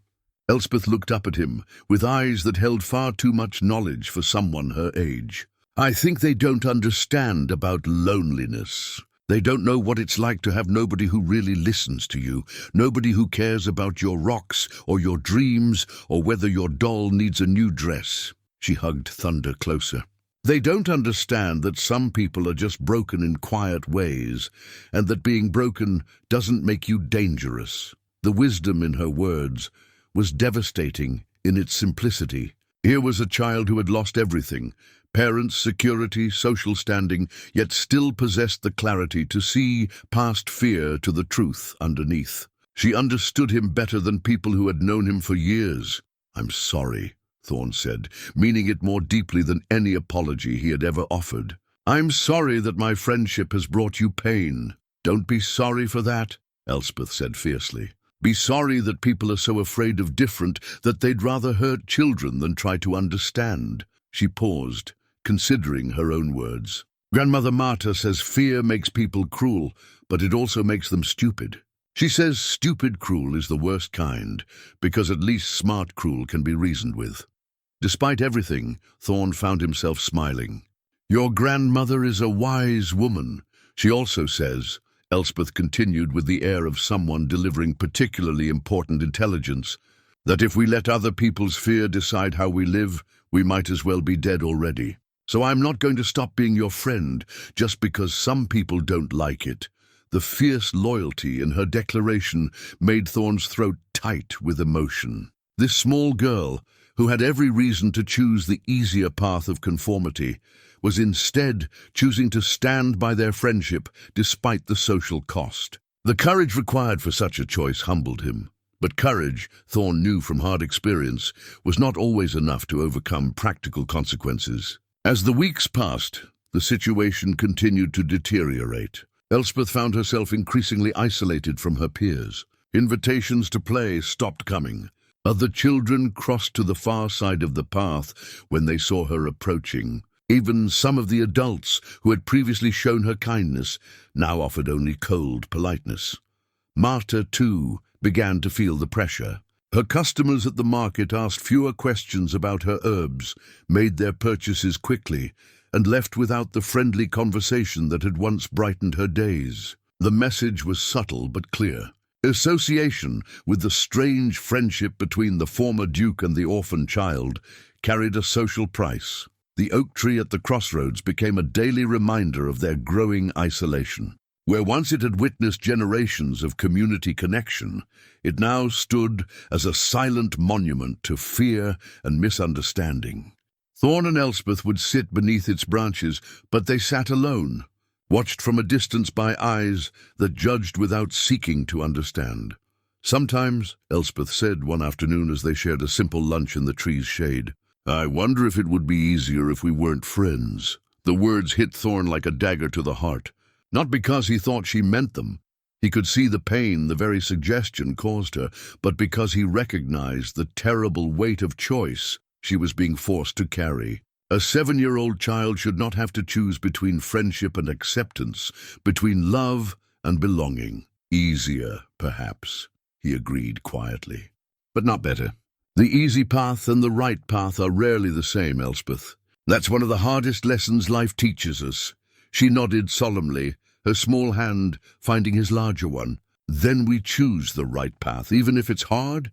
Elspeth looked up at him, with eyes that held far too much knowledge for someone her age. "I think they don't understand about loneliness. They don't know what it's like to have nobody who really listens to you, nobody who cares about your rocks or your dreams or whether your doll needs a new dress." She hugged Thunder closer. "They don't understand that some people are just broken in quiet ways, and that being broken doesn't make you dangerous." The wisdom in her words was devastating in its simplicity. Here was a child who had lost everything, parents, security, social standing, yet still possessed the clarity to see past fear to the truth underneath. She understood him better than people who had known him for years. "I'm sorry," Thorne said, meaning it more deeply than any apology he had ever offered. "I'm sorry that my friendship has brought you pain." "Don't be sorry for that," Elspeth said fiercely. "Be sorry that people are so afraid of different that they'd rather hurt children than try to understand." She paused, considering her own words. "Grandmother Marta says fear makes people cruel, but it also makes them stupid. She says stupid cruel is the worst kind, because at least smart cruel can be reasoned with." Despite everything, Thorne found himself smiling. "Your grandmother is a wise woman. She also says," Elspeth continued with the air of someone delivering particularly important intelligence, "that if we let other people's fear decide how we live, we might as well be dead already. So I'm not going to stop being your friend just because some people don't like it." The fierce loyalty in her declaration made Thorne's throat tight with emotion. This small girl, who had every reason to choose the easier path of conformity, was instead choosing to stand by their friendship despite the social cost. The courage required for such a choice humbled him. But courage, Thorne knew from hard experience, was not always enough to overcome practical consequences. As the weeks passed, the situation continued to deteriorate. Elspeth found herself increasingly isolated from her peers. Invitations to play stopped coming. Other children crossed to the far side of the path when they saw her approaching. Even some of the adults who had previously shown her kindness now offered only cold politeness. Marta, too, began to feel the pressure. Her customers at the market asked fewer questions about her herbs, made their purchases quickly, and left without the friendly conversation that had once brightened her days. The message was subtle but clear. Association with the strange friendship between the former duke and the orphan child carried a social price. The oak tree at the crossroads became a daily reminder of their growing isolation. Where once it had witnessed generations of community connection, it now stood as a silent monument to fear and misunderstanding. Thorne and Elspeth would sit beneath its branches, but they sat alone, watched from a distance by eyes that judged without seeking to understand. "Sometimes," Elspeth said one afternoon as they shared a simple lunch in the tree's shade, "I wonder if it would be easier if we weren't friends." The words hit Thorne like a dagger to the heart. Not because he thought she meant them. He could see the pain the very suggestion caused her, but because he recognized the terrible weight of choice she was being forced to carry. A 7-year-old child should not have to choose between friendship and acceptance, between love and belonging. Easier, perhaps, he agreed quietly, but not better. The easy path and the right path are rarely the same, Elspeth. That's one of the hardest lessons life teaches us. She nodded solemnly, her small hand finding his larger one. Then we choose the right path, even if it's hard?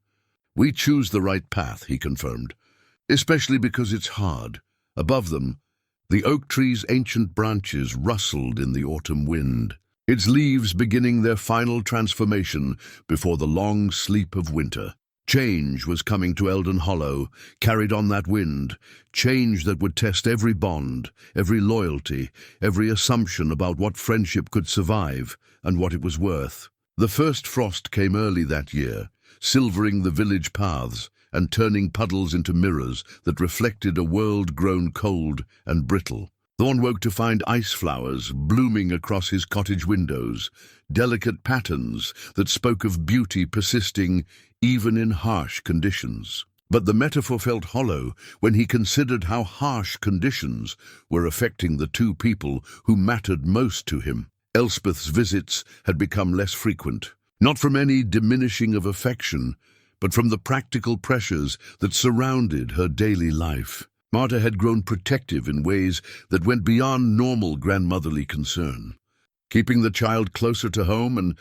"We choose the right path," he confirmed, "especially because it's hard." Above them, the oak tree's ancient branches rustled in the autumn wind, its leaves beginning their final transformation before the long sleep of winter. Change was coming to Elden Hollow, carried on that wind, change that would test every bond, every loyalty, every assumption about what friendship could survive and what it was worth. The first frost came early that year, silvering the village paths and turning puddles into mirrors that reflected a world grown cold and brittle. Thorne woke to find ice flowers blooming across his cottage windows, delicate patterns that spoke of beauty persisting even in harsh conditions. But the metaphor felt hollow when he considered how harsh conditions were affecting the two people who mattered most to him. Elspeth's visits had become less frequent, not from any diminishing of affection, but from the practical pressures that surrounded her daily life. Marta had grown protective in ways that went beyond normal grandmotherly concern, keeping the child closer to home and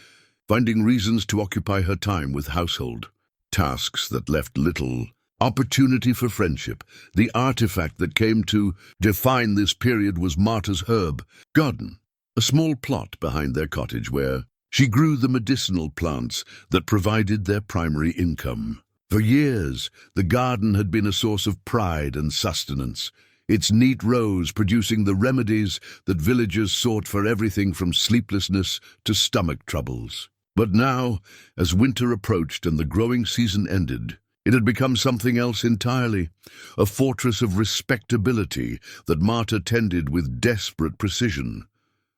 finding reasons to occupy her time with household tasks that left little opportunity for friendship. The artifact that came to define this period was Marta's herb garden, a small plot behind their cottage where she grew the medicinal plants that provided their primary income. For years, the garden had been a source of pride and sustenance, its neat rows producing the remedies that villagers sought for everything from sleeplessness to stomach troubles. But now, as winter approached and the growing season ended, it had become something else entirely, a fortress of respectability that Marta tended with desperate precision.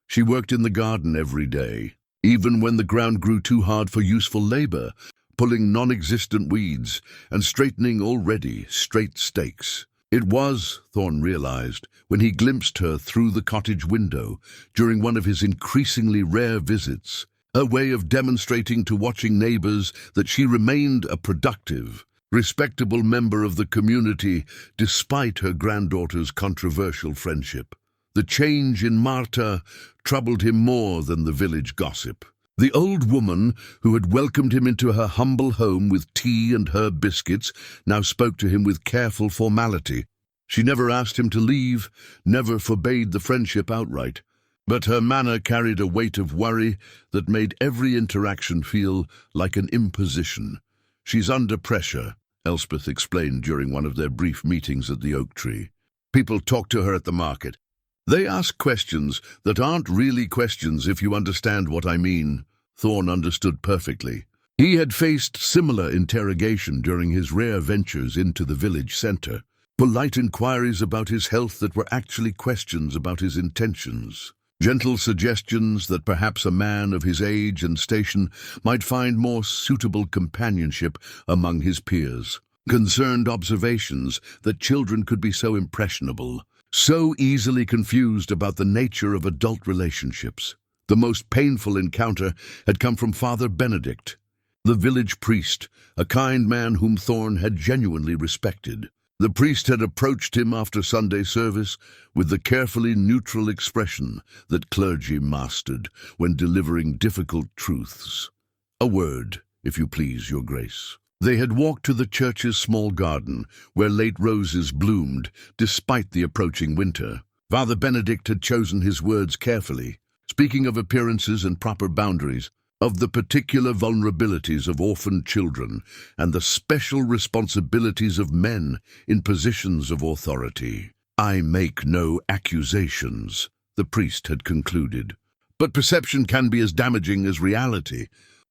She worked in the garden every day, even when the ground grew too hard for useful labor, pulling non-existent weeds and straightening already straight stakes. It was, Thorne realized, when he glimpsed her through the cottage window during one of his increasingly rare visits, a way of demonstrating to watching neighbors that she remained a productive, respectable member of the community despite her granddaughter's controversial friendship. The change in Marta troubled him more than the village gossip. The old woman who had welcomed him into her humble home with tea and herb biscuits now spoke to him with careful formality. She never asked him to leave, never forbade the friendship outright, but her manner carried a weight of worry that made every interaction feel like an imposition. "She's under pressure," Elspeth explained during one of their brief meetings at the oak tree. "People talk to her at the market. They ask questions that aren't really questions, if you understand what I mean." Thorne understood perfectly. He had faced similar interrogation during his rare ventures into the village center, polite inquiries about his health that were actually questions about his intentions, gentle suggestions that perhaps a man of his age and station might find more suitable companionship among his peers, concerned observations that children could be so impressionable, so easily confused about the nature of adult relationships. The most painful encounter had come from Father Benedict, the village priest, a kind man whom Thorne had genuinely respected. The priest had approached him after Sunday service with the carefully neutral expression that clergy mastered when delivering difficult truths. "A word, if you please, your grace." They had walked to the church's small garden, where late roses bloomed despite the approaching winter. Father Benedict had chosen his words carefully, speaking of appearances and proper boundaries, of the particular vulnerabilities of orphaned children and the special responsibilities of men in positions of authority. "I make no accusations," the priest had concluded, "but perception can be as damaging as reality,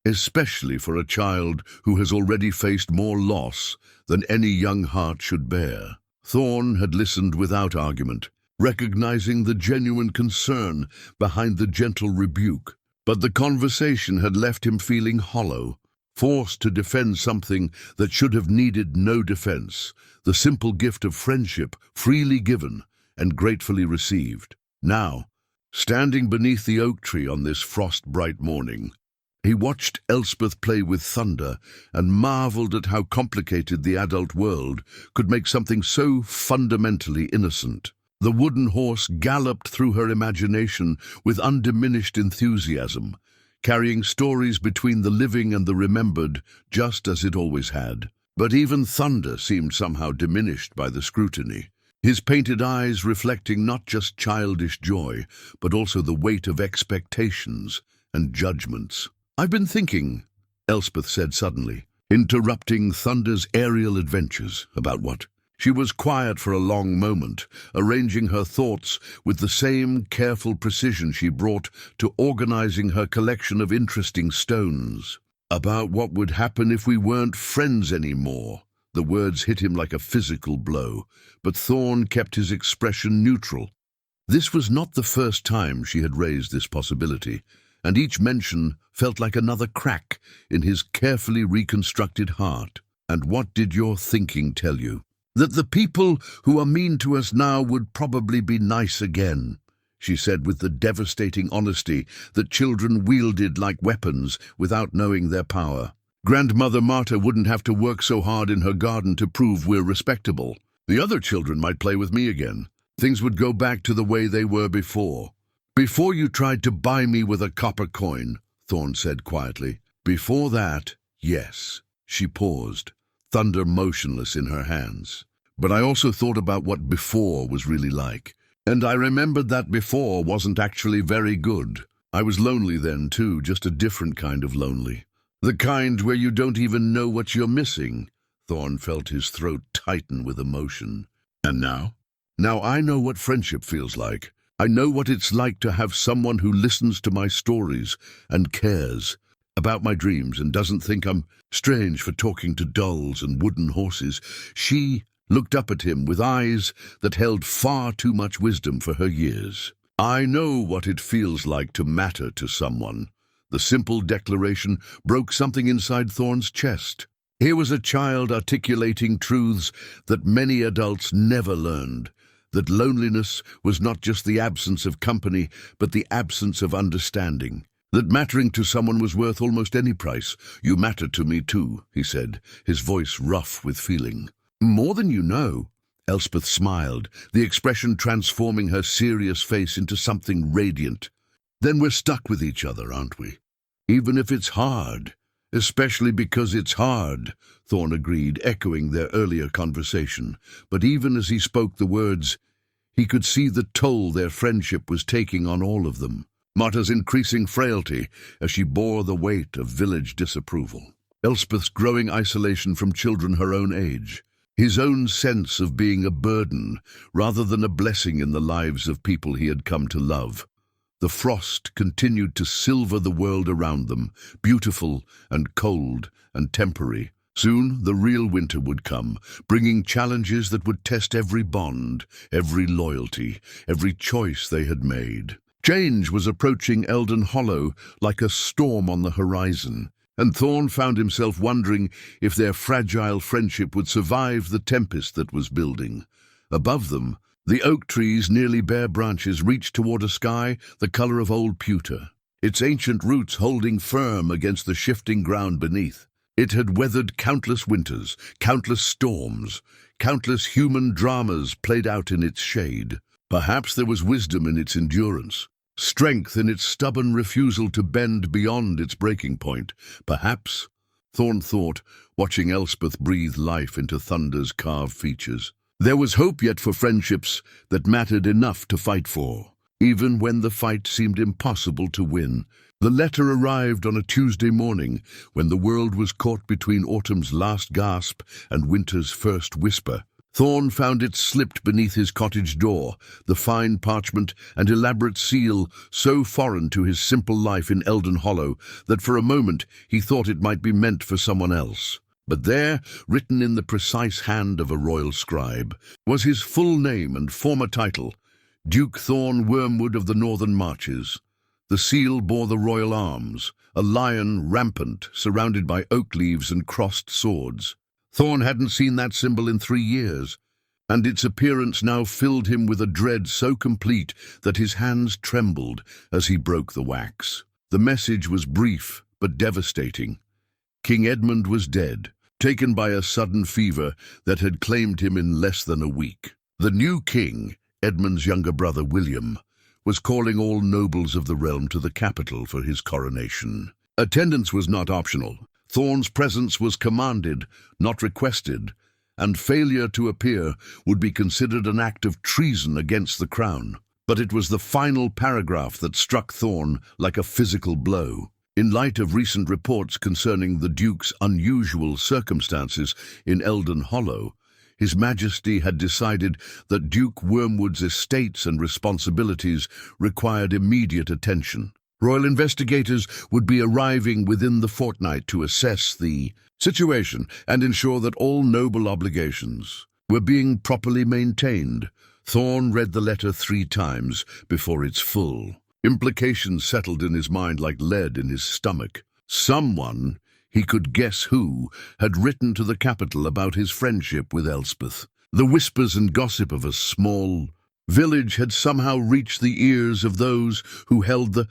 especially for a child who has already faced more loss than any young heart should bear." Thorne had listened without argument, recognizing the genuine concern behind the gentle rebuke. But the conversation had left him feeling hollow, forced to defend something that should have needed no defense, the simple gift of friendship freely given and gratefully received. Now, standing beneath the oak tree on this frost-bright morning, he watched Elspeth play with thunder and marveled at how complicated the adult world could make something so fundamentally innocent. The wooden horse galloped through her imagination with undiminished enthusiasm, carrying stories between the living and the remembered, just as it always had. But even thunder seemed somehow diminished by the scrutiny, his painted eyes reflecting not just childish joy, but also the weight of expectations and judgments. "I've been thinking," Elspeth said suddenly, interrupting Thunder's aerial adventures. "About what?" She was quiet for a long moment, arranging her thoughts with the same careful precision she brought to organizing her collection of interesting stones. "About what would happen if we weren't friends anymore." The words hit him like a physical blow, but Thorne kept his expression neutral. This was not the first time she had raised this possibility, and each mention felt like another crack in his carefully reconstructed heart. "And what did your thinking tell you?" "That the people who are mean to us now would probably be nice again," she said with the devastating honesty that children wielded like weapons without knowing their power. "Grandmother Marta wouldn't have to work so hard in her garden to prove we're respectable. The other children might play with me again. Things would go back to the way they were before." "Before you tried to buy me with a copper coin," Thorne said quietly. "Before that, yes." She paused, thunder motionless in her hands. "But I also thought about what before was really like. And I remembered that before wasn't actually very good. I was lonely then too, just a different kind of lonely. The kind where you don't even know what you're missing." Thorne felt his throat tighten with emotion. "And now? Now I know what friendship feels like. I know what it's like to have someone who listens to my stories and cares about my dreams and doesn't think I'm strange for talking to dolls and wooden horses." She looked up at him with eyes that held far too much wisdom for her years. "I know what it feels like to matter to someone." The simple declaration broke something inside Thorne's chest. Here was a child articulating truths that many adults never learned. That loneliness was not just the absence of company, but the absence of understanding. That mattering to someone was worth almost any price. "You matter to me too," he said, his voice rough with feeling. "More than you know." Elspeth smiled, the expression transforming her serious face into something radiant. "Then we're stuck with each other, aren't we? Even if it's hard." "Especially because it's hard," Thorne agreed, echoing their earlier conversation. But even as he spoke the words, he could see the toll their friendship was taking on all of them. Marta's increasing frailty as she bore the weight of village disapproval. Elspeth's growing isolation from children her own age. His own sense of being a burden rather than a blessing in the lives of people he had come to love. The frost continued to silver the world around them, beautiful and cold and temporary. Soon the real winter would come, bringing challenges that would test every bond, every loyalty, every choice they had made. Change was approaching Elden Hollow like a storm on the horizon, and Thorne found himself wondering if their fragile friendship would survive the tempest that was building. Above them, the oak tree's nearly bare branches reached toward a sky the color of old pewter, its ancient roots holding firm against the shifting ground beneath. It had weathered countless winters, countless storms, countless human dramas played out in its shade. Perhaps there was wisdom in its endurance, strength in its stubborn refusal to bend beyond its breaking point. Perhaps, Thorne thought, watching Elspeth breathe life into Thunder's carved features. There was hope yet for friendships that mattered enough to fight for, even when the fight seemed impossible to win. The letter arrived on a Tuesday morning, when the world was caught between autumn's last gasp and winter's first whisper. Thorne found it slipped beneath his cottage door, the fine parchment and elaborate seal so foreign to his simple life in Elden Hollow that for a moment he thought it might be meant for someone else. But there, written in the precise hand of a royal scribe, was his full name and former title, Duke Thorne Wyrmwood of the Northern Marches. The seal bore the royal arms, a lion rampant, surrounded by oak leaves and crossed swords. Thorne hadn't seen that symbol in 3 years, and its appearance now filled him with a dread so complete that his hands trembled as he broke the wax. The message was brief but devastating. King Edmund was dead, taken by a sudden fever that had claimed him in less than a week. The new king, Edmund's younger brother William, was calling all nobles of the realm to the capital for his coronation. Attendance was not optional. Thorne's presence was commanded, not requested, and failure to appear would be considered an act of treason against the crown. But it was the final paragraph that struck Thorne like a physical blow. In light of recent reports concerning the Duke's unusual circumstances in Elden Hollow, His Majesty had decided that Duke Wyrmwood's estates and responsibilities required immediate attention. Royal investigators would be arriving within the fortnight to assess the situation and ensure that all noble obligations were being properly maintained. Thorne read the letter 3 times before its full. Implications settled in his mind like lead in his stomach. Someone, he could guess who, had written to the capital about his friendship with Elspeth. The whispers and gossip of a small village had somehow reached the ears of those who held the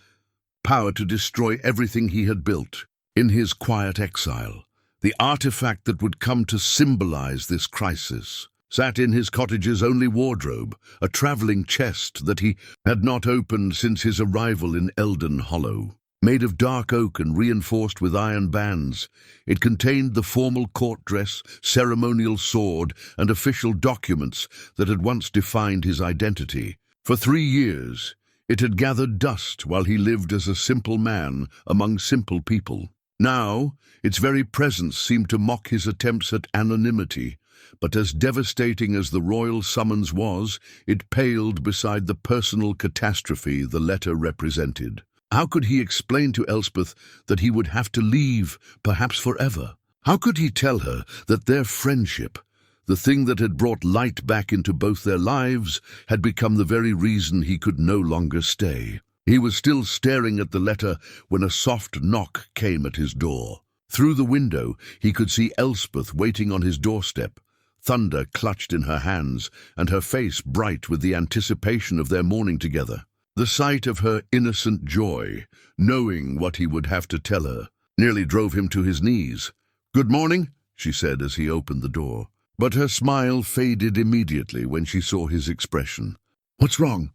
power to destroy everything he had built. In his quiet exile, the artifact that would come to symbolize this crisis sat in his cottage's only wardrobe, a traveling chest that he had not opened since his arrival in Elden Hollow. Made of dark oak and reinforced with iron bands, it contained the formal court dress, ceremonial sword, and official documents that had once defined his identity. For 3 years, it had gathered dust while he lived as a simple man among simple people. Now, its very presence seemed to mock his attempts at anonymity, but as devastating as the royal summons was, it paled beside the personal catastrophe the letter represented. How could he explain to Elspeth that he would have to leave, perhaps forever? How could he tell her that their friendship, the thing that had brought light back into both their lives, had become the very reason he could no longer stay? He was still staring at the letter when a soft knock came at his door. Through the window, he could see Elspeth waiting on his doorstep, thunder clutched in her hands, and her face bright with the anticipation of their morning together. The sight of her innocent joy, knowing what he would have to tell her, nearly drove him to his knees. "Good morning," she said as he opened the door. But her smile faded immediately when she saw his expression. "What's wrong?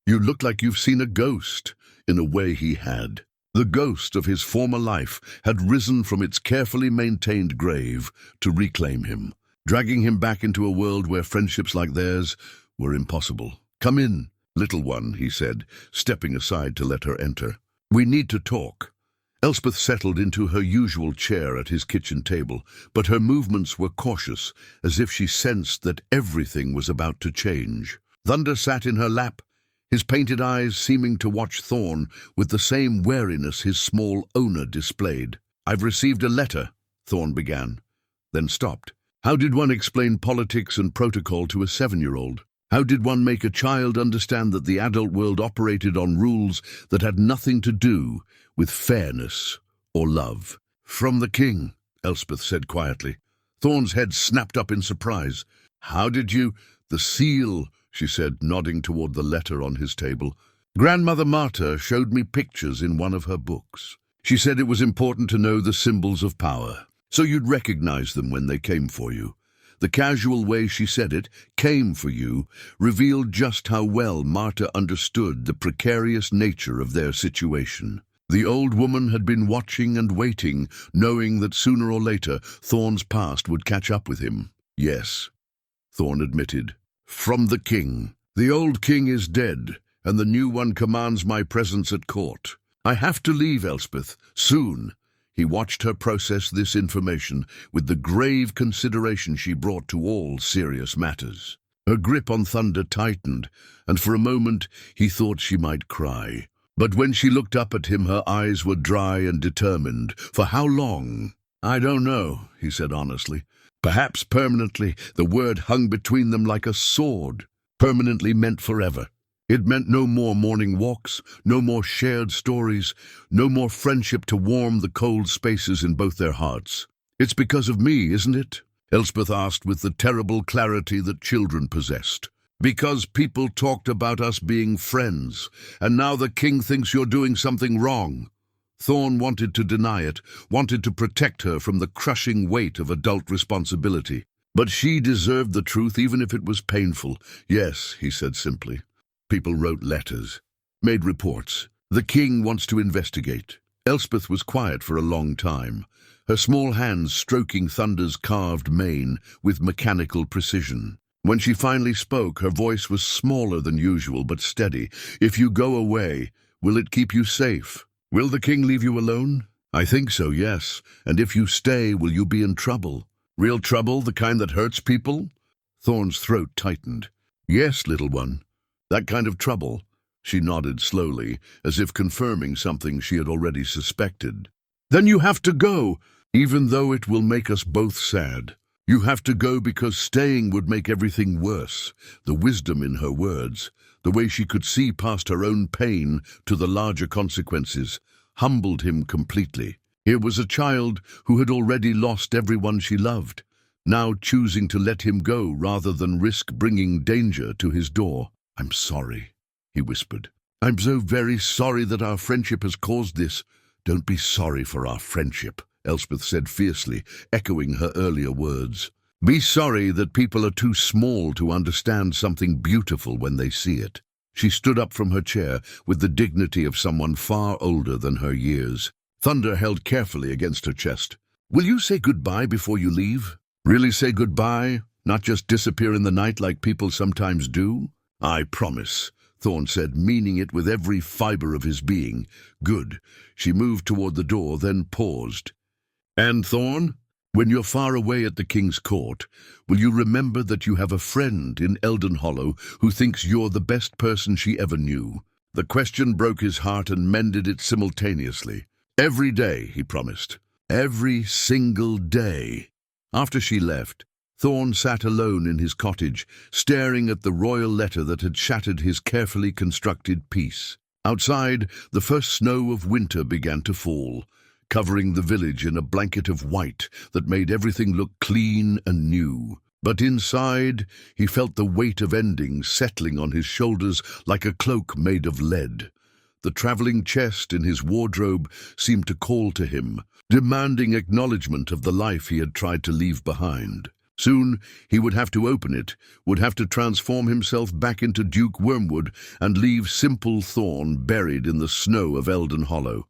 You look like you've seen a ghost." In a way he had. The ghost of his former life had risen from its carefully maintained grave to reclaim him, dragging him back into a world where friendships like theirs were impossible. "Come in, little one," he said, stepping aside to let her enter. "We need to talk." Elspeth settled into her usual chair at his kitchen table, but her movements were cautious, as if she sensed that everything was about to change. Thunder sat in her lap, his painted eyes seeming to watch Thorne with the same wariness his small owner displayed. "I've received a letter," Thorne began, then stopped. How did one explain politics and protocol to a 7-year-old? How did one make a child understand that the adult world operated on rules that had nothing to do with fairness or love? "From the king," Elspeth said quietly. Thorne's head snapped up in surprise. "How did you—" "The seal," she said, nodding toward the letter on his table. "Grandmother Marta showed me pictures in one of her books. She said it was important to know the symbols of power, so you'd recognize them when they came for you. The casual way she said it, 'came for you,' revealed just how well Marta understood the precarious nature of their situation. The old woman had been watching and waiting, knowing that sooner or later Thorne's past would catch up with him. "Yes," Thorne admitted. "From the king. The old king is dead, and the new one commands my presence at court. I have to leave, Elspeth, soon." He watched her process this information with the grave consideration she brought to all serious matters. Her grip on Thunder tightened, and for a moment he thought she might cry. But when she looked up at him, her eyes were dry and determined. "For how long?" "I don't know," he said honestly. "Perhaps permanently." The word hung between them like a sword. Permanently meant forever. It meant no more morning walks, no more shared stories, no more friendship to warm the cold spaces in both their hearts. "It's because of me, isn't it?" Elspeth asked with the terrible clarity that children possessed. "Because people talked about us being friends, and now the king thinks you're doing something wrong." Thorne wanted to deny it, wanted to protect her from the crushing weight of adult responsibility. But she deserved the truth even if it was painful. "Yes," he said simply. "People wrote letters, made reports. The king wants to investigate." Elspeth was quiet for a long time, her small hands stroking Thunder's carved mane with mechanical precision. When she finally spoke, her voice was smaller than usual but steady. "If you go away, will it keep you safe? Will the king leave you alone?" "I think so, yes. And if you stay, will you be in trouble?" "Real trouble, the kind that hurts people?" Thorne's throat tightened. "Yes, little one. That kind of trouble." She nodded slowly, as if confirming something she had already suspected. "Then you have to go, even though it will make us both sad. You have to go because staying would make everything worse." The wisdom in her words, the way she could see past her own pain to the larger consequences, humbled him completely. Here was a child who had already lost everyone she loved, now choosing to let him go rather than risk bringing danger to his door. "I'm sorry," he whispered. "I'm so very sorry that our friendship has caused this." "Don't be sorry for our friendship," Elspeth said fiercely, echoing her earlier words. "Be sorry that people are too small to understand something beautiful when they see it." She stood up from her chair with the dignity of someone far older than her years. Thunder held carefully against her chest. "Will you say goodbye before you leave? Really say goodbye, not just disappear in the night like people sometimes do?" "I promise," Thorne said, meaning it with every fiber of his being. "Good." She moved toward the door, then paused. "And Thorne, when you're far away at the king's court, will you remember that you have a friend in Elden Hollow who thinks you're the best person she ever knew?" The question broke his heart and mended it simultaneously. "Every day," he promised. "Every single day." After she left, Thorne sat alone in his cottage, staring at the royal letter that had shattered his carefully constructed peace. Outside, the first snow of winter began to fall, covering the village in a blanket of white that made everything look clean and new. But inside, he felt the weight of endings settling on his shoulders like a cloak made of lead. The traveling chest in his wardrobe seemed to call to him, demanding acknowledgement of the life he had tried to leave behind. Soon he would have to open it, would have to transform himself back into Duke Wyrmwood and leave simple Thorne buried in the snow of Elden Hollow.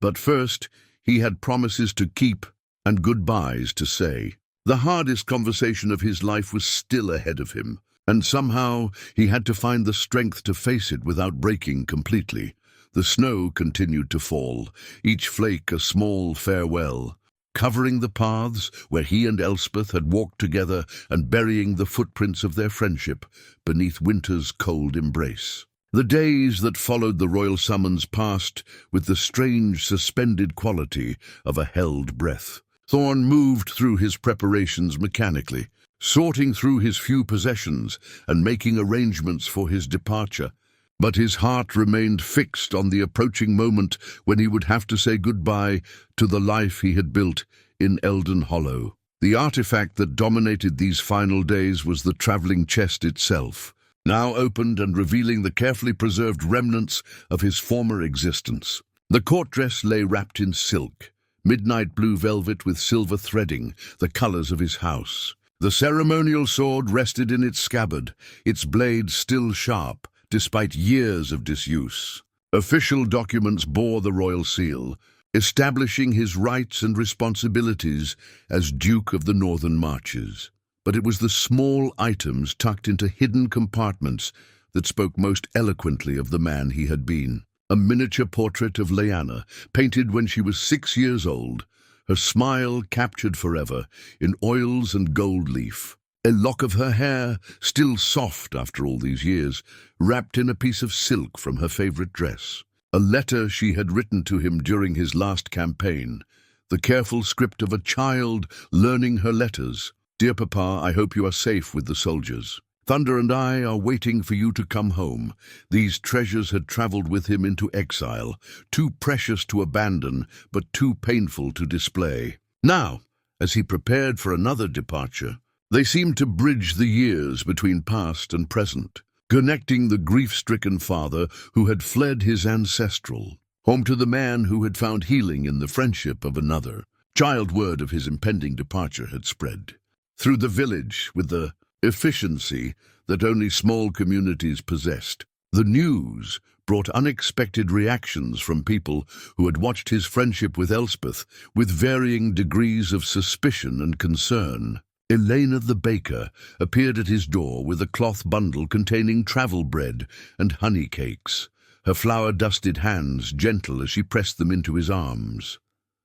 But first, he had promises to keep and goodbyes to say. The hardest conversation of his life was still ahead of him, and somehow he had to find the strength to face it without breaking completely. The snow continued to fall, each flake a small farewell, covering the paths where he and Elspeth had walked together and burying the footprints of their friendship beneath winter's cold embrace. The days that followed the royal summons passed with the strange suspended quality of a held breath. Thorne moved through his preparations mechanically, sorting through his few possessions and making arrangements for his departure. But his heart remained fixed on the approaching moment when he would have to say goodbye to the life he had built in Elden Hollow. The artifact that dominated these final days was the traveling chest itself, now opened and revealing the carefully preserved remnants of his former existence. The court dress lay wrapped in silk, midnight blue velvet with silver threading, the colors of his house. The ceremonial sword rested in its scabbard, its blade still sharp, despite years of disuse. Official documents bore the royal seal, establishing his rights and responsibilities as Duke of the Northern Marches. But it was the small items tucked into hidden compartments that spoke most eloquently of the man he had been. A miniature portrait of Lyanna, painted when she was 6 years old, her smile captured forever in oils and gold leaf. A lock of her hair, still soft after all these years, wrapped in a piece of silk from her favorite dress. A letter she had written to him during his last campaign, the careful script of a child learning her letters. "Dear Papa, I hope you are safe with the soldiers. Thunder and I are waiting for you to come home." These treasures had traveled with him into exile, too precious to abandon, but too painful to display. Now, as he prepared for another departure, they seemed to bridge the years between past and present, connecting the grief-stricken father who had fled his ancestral home to the man who had found healing in the friendship of another. Child word of his impending departure had spread through the village with the efficiency that only small communities possessed. The news, brought unexpected reactions from people who had watched his friendship with Elspeth with varying degrees of suspicion and concern. Elena the baker appeared at his door with a cloth bundle containing travel bread and honey cakes, her flour-dusted hands gentle as she pressed them into his arms.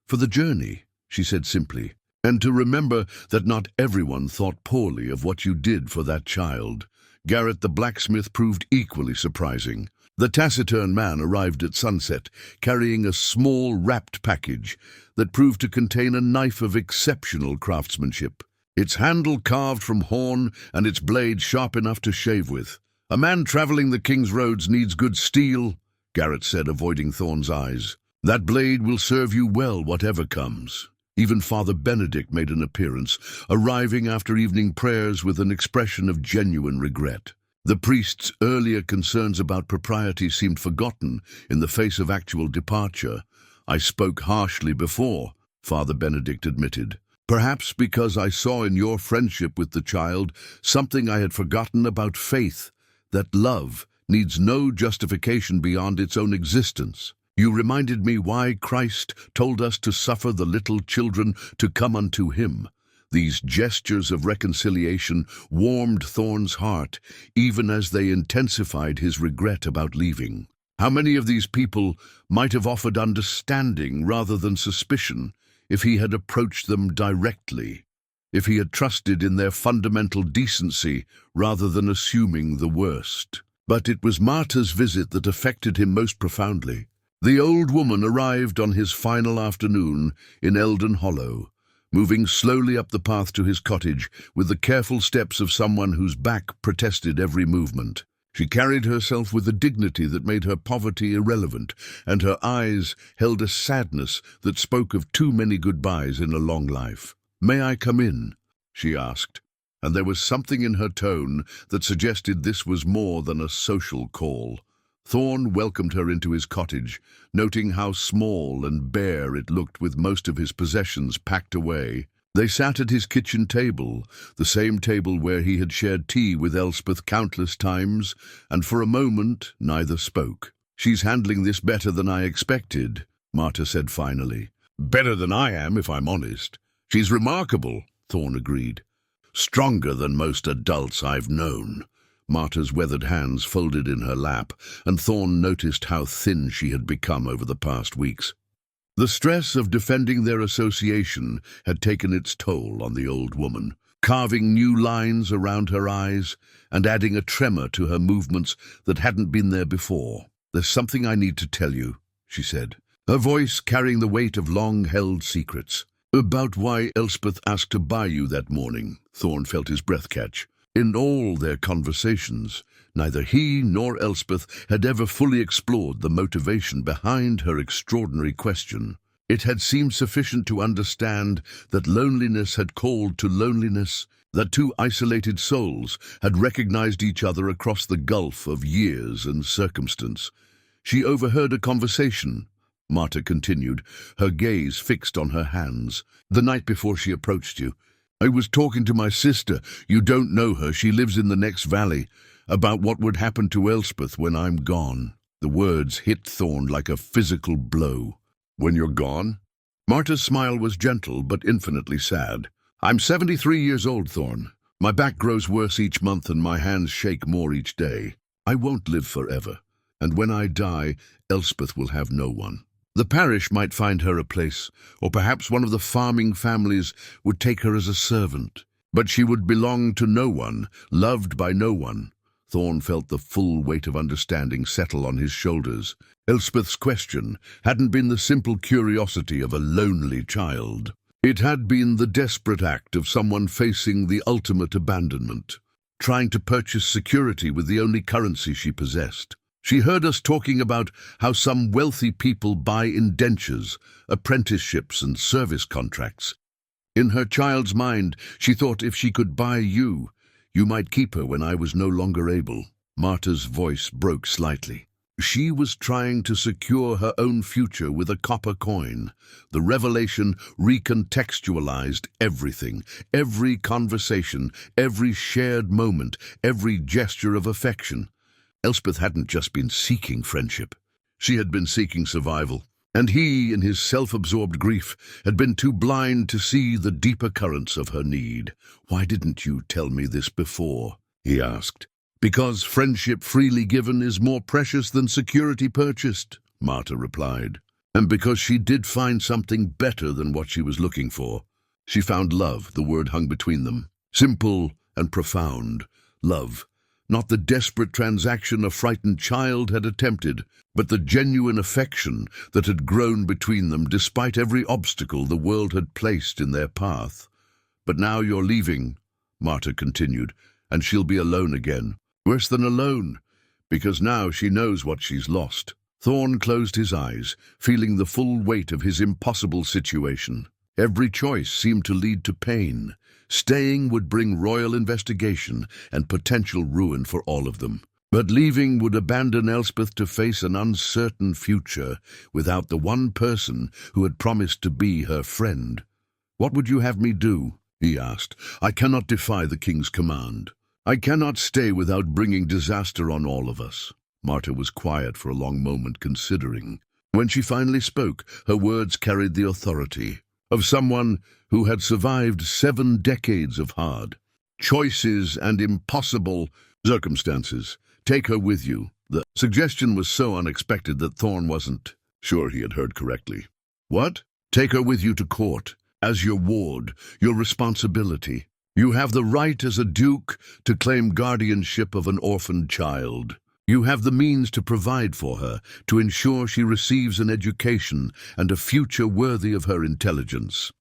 "For the journey," she said simply, "and to remember that not everyone thought poorly of what you did for that child." Garrett the blacksmith proved equally surprising. The taciturn man arrived at sunset, carrying a small wrapped package that proved to contain a knife of exceptional craftsmanship, its handle carved from horn and its blade sharp enough to shave with. "A man traveling the king's roads needs good steel," Garrett said, avoiding Thorne's eyes. "That blade will serve you well, whatever comes." Even Father Benedict made an appearance, arriving after evening prayers with an expression of genuine regret. The priest's earlier concerns about propriety seemed forgotten in the face of actual departure. "I spoke harshly before," Father Benedict admitted. "Perhaps because I saw in your friendship with the child something I had forgotten about faith, that love needs no justification beyond its own existence. You reminded me why Christ told us to suffer the little children to come unto him." These gestures of reconciliation warmed Thorne's heart, even as they intensified his regret about leaving. How many of these people might have offered understanding rather than suspicion if he had approached them directly, if he had trusted in their fundamental decency rather than assuming the worst. But it was Marta's visit that affected him most profoundly. The old woman arrived on his final afternoon in Elden Hollow, moving slowly up the path to his cottage with the careful steps of someone whose back protested every movement. She carried herself with a dignity that made her poverty irrelevant, and her eyes held a sadness that spoke of too many goodbyes in a long life. "May I come in?" she asked, and there was something in her tone that suggested this was more than a social call. Thorne welcomed her into his cottage, noting how small and bare it looked with most of his possessions packed away. They sat at his kitchen table, the same table where he had shared tea with Elspeth countless times, and for a moment neither spoke. "She's handling this better than I expected," Marta said finally. "Better than I am, if I'm honest." "She's remarkable," Thorne agreed. "Stronger than most adults I've known." Marta's weathered hands folded in her lap, and Thorne noticed how thin she had become over the past weeks. The stress of defending their association had taken its toll on the old woman, carving new lines around her eyes and adding a tremor to her movements that hadn't been there before. "There's something I need to tell you," she said, her voice carrying the weight of long-held secrets. "About why Elspeth asked to buy you that morning." Thorne felt his breath catch. In all their conversations, neither he nor Elspeth had ever fully explored the motivation behind her extraordinary question. It had seemed sufficient to understand that loneliness had called to loneliness, that two isolated souls had recognized each other across the gulf of years and circumstance. She overheard a conversation, Marta continued, her gaze fixed on her hands. "The night before she approached you. I was talking to my sister, you don't know her, she lives in the next valley, about what would happen to Elspeth when I'm gone." The words hit Thorne like a physical blow. "When you're gone?" Marta's smile was gentle but infinitely sad. "I'm 73 years old, Thorne. My back grows worse each month and my hands shake more each day. I won't live forever, and when I die, Elspeth will have no one. The parish might find her a place, or perhaps one of the farming families would take her as a servant. But she would belong to no one, loved by no one." Thorne felt the full weight of understanding settle on his shoulders. Elspeth's question hadn't been the simple curiosity of a lonely child. It had been the desperate act of someone facing the ultimate abandonment, trying to purchase security with the only currency she possessed. She heard us talking about how some wealthy people buy indentures, apprenticeships and service contracts. In her child's mind, she thought if she could buy you, you might keep her when I was no longer able. Marta's voice broke slightly. She was trying to secure her own future with a copper coin. The revelation recontextualized everything, every conversation, every shared moment, every gesture of affection. Elspeth hadn't just been seeking friendship. She had been seeking survival. And he, in his self-absorbed grief, had been too blind to see the deeper currents of her need. "Why didn't you tell me this before?" he asked. "Because friendship freely given is more precious than security purchased," Marta replied. And because she did find something better than what she was looking for. She found love, the word hung between them. Simple and profound. Love. Not the desperate transaction a frightened child had attempted, but the genuine affection that had grown between them despite every obstacle the world had placed in their path. "But now you're leaving," Marta continued, "and she'll be alone again. Worse than alone, because now she knows what she's lost." Thorne closed his eyes, feeling the full weight of his impossible situation. Every choice seemed to lead to pain. Staying would bring royal investigation and potential ruin for all of them. But leaving would abandon Elspeth to face an uncertain future without the one person who had promised to be her friend. "What would you have me do?" he asked. "I cannot defy the king's command. I cannot stay without bringing disaster on all of us." Marta was quiet for a long moment, considering. When she finally spoke, her words carried the authority of someone who had survived 7 decades of hard choices and impossible circumstances. "Take her with you." The suggestion was so unexpected that Thorne wasn't sure he had heard correctly. "What?" "Take her with you to court, as your ward, your responsibility. You have the right as a duke to claim guardianship of an orphaned child. You have the means to provide for her, to ensure she receives an education and a future worthy of her intelligence."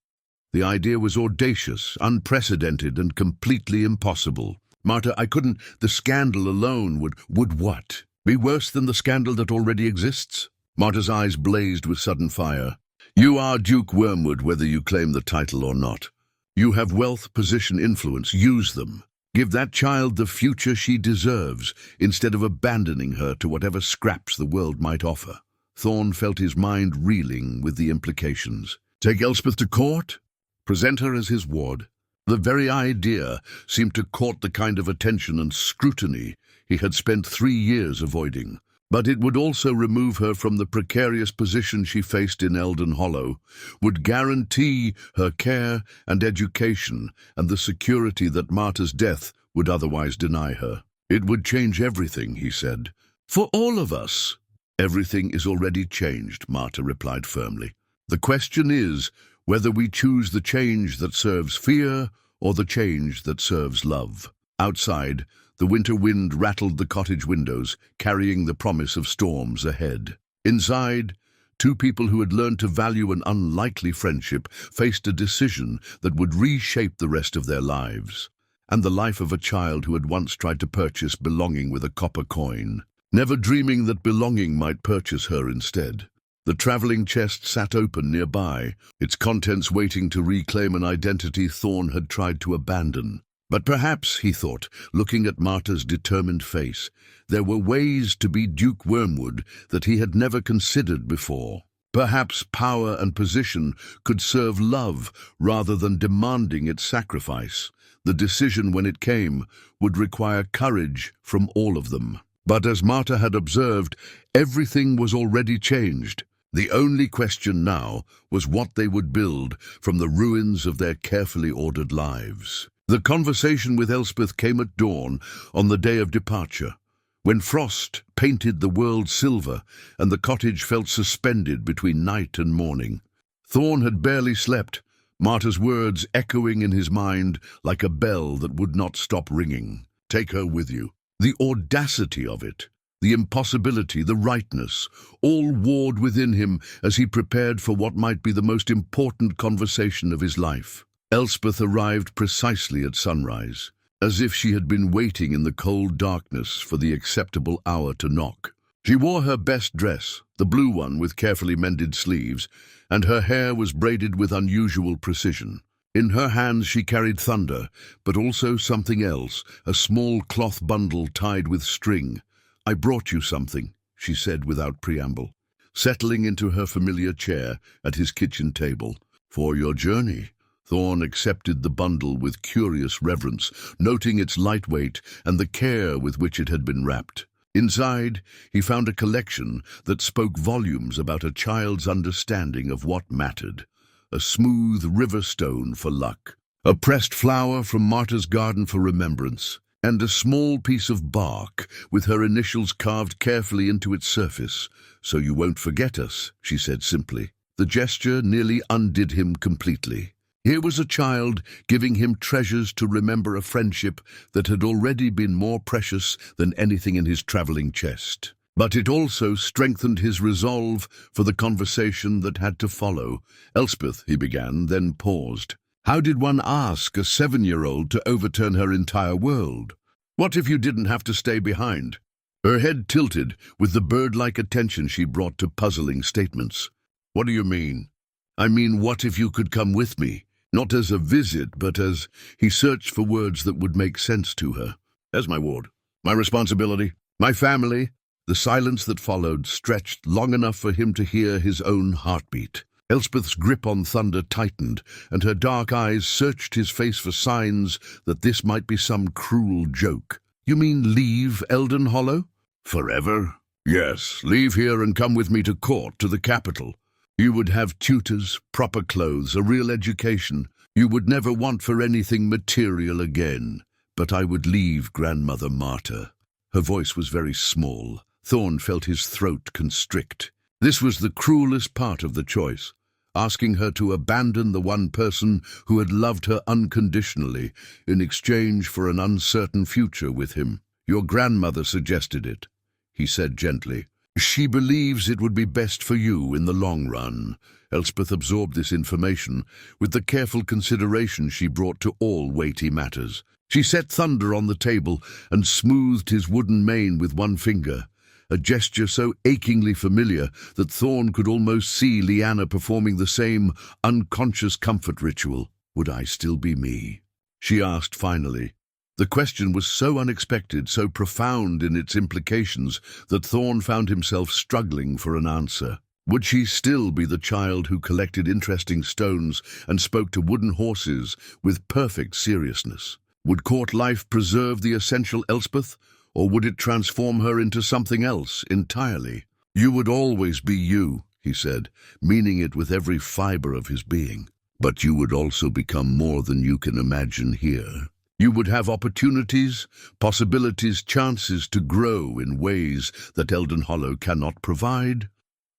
The idea was audacious, unprecedented, and completely impossible. "Marta, I couldn't. The scandal alone would what? Be worse than the scandal that already exists?" Marta's eyes blazed with sudden fire. "You are Duke Wyrmwood, whether you claim the title or not. You have wealth, position, influence. Use them. Give that child the future she deserves, instead of abandoning her to whatever scraps the world might offer." Thorne felt his mind reeling with the implications. Take Elspeth to court? Present her as his ward? The very idea seemed to court the kind of attention and scrutiny he had spent 3 years avoiding. But it would also remove her from the precarious position she faced in Elden Hollow, would guarantee her care and education and the security that Marta's death would otherwise deny her. It would change everything, he said. For all of us. Everything is already changed, Marta replied firmly. The question is whether we choose the change that serves fear or the change that serves love. Outside, the winter wind rattled the cottage windows, carrying the promise of storms ahead. Inside, 2 people who had learned to value an unlikely friendship faced a decision that would reshape the rest of their lives, and the life of a child who had once tried to purchase belonging with a copper coin, never dreaming that belonging might purchase her instead. The traveling chest sat open nearby, its contents waiting to reclaim an identity Thorne had tried to abandon. But perhaps, he thought, looking at Marta's determined face, there were ways to be Duke Wyrmwood that he had never considered before. Perhaps power and position could serve love rather than demanding its sacrifice. The decision, when it came, would require courage from all of them. But as Marta had observed, everything was already changed. The only question now was what they would build from the ruins of their carefully ordered lives. The conversation with Elspeth came at dawn on the day of departure, when frost painted the world silver and the cottage felt suspended between night and morning. Thorne had barely slept, Marta's words echoing in his mind like a bell that would not stop ringing. Take her with you. The audacity of it, the impossibility, the rightness, all warred within him as he prepared for what might be the most important conversation of his life. Elspeth arrived precisely at sunrise, as if she had been waiting in the cold darkness for the acceptable hour to knock. She wore her best dress, the blue one with carefully mended sleeves, and her hair was braided with unusual precision. In her hands she carried thunder, but also something else, a small cloth bundle tied with string. I brought you something, she said without preamble, settling into her familiar chair at his kitchen table. For your journey. Thorne accepted the bundle with curious reverence, noting its light weight and the care with which it had been wrapped. Inside, he found a collection that spoke volumes about a child's understanding of what mattered. A smooth river stone for luck, a pressed flower from Marta's garden for remembrance, and a small piece of bark with her initials carved carefully into its surface. "So you won't forget us," she said simply. The gesture nearly undid him completely. Here was a child giving him treasures to remember a friendship that had already been more precious than anything in his traveling chest. But it also strengthened his resolve for the conversation that had to follow. "Elspeth," he began, then paused. "How did one ask a 7-year-old to overturn her entire world? What if you didn't have to stay behind?" Her head tilted with the bird-like attention she brought to puzzling statements. "What do you mean?" "I mean, what if you could come with me? Not as a visit, but as—" He searched for words that would make sense to her. "As my ward. My responsibility. My family." The silence that followed stretched long enough for him to hear his own heartbeat. Elspeth's grip on Thunder tightened, and her dark eyes searched his face for signs that this might be some cruel joke. "You mean leave Elden Hollow?" "Forever? Yes, leave here and come with me to court, to the capital. You would have tutors, proper clothes, a real education. You would never want for anything material again. But I would leave Grandmother Marta." Her voice was very small. Thorne felt his throat constrict. This was the cruelest part of the choice, asking her to abandon the one person who had loved her unconditionally in exchange for an uncertain future with him. "Your grandmother suggested it," he said gently. "She believes it would be best for you in the long run." Elspeth absorbed this information with the careful consideration she brought to all weighty matters. She set Thunder on the table and smoothed his wooden mane with one finger, a gesture so achingly familiar that Thorne could almost see Lyanna performing the same unconscious comfort ritual. "Would I still be me?" she asked finally. The question was so unexpected, so profound in its implications, that Thorne found himself struggling for an answer. Would she still be the child who collected interesting stones and spoke to wooden horses with perfect seriousness? Would court life preserve the essential Elspeth, or would it transform her into something else entirely? "You would always be you," he said, meaning it with every fiber of his being. "But you would also become more than you can imagine here. You would have opportunities, possibilities, chances to grow in ways that Elden Hollow cannot provide.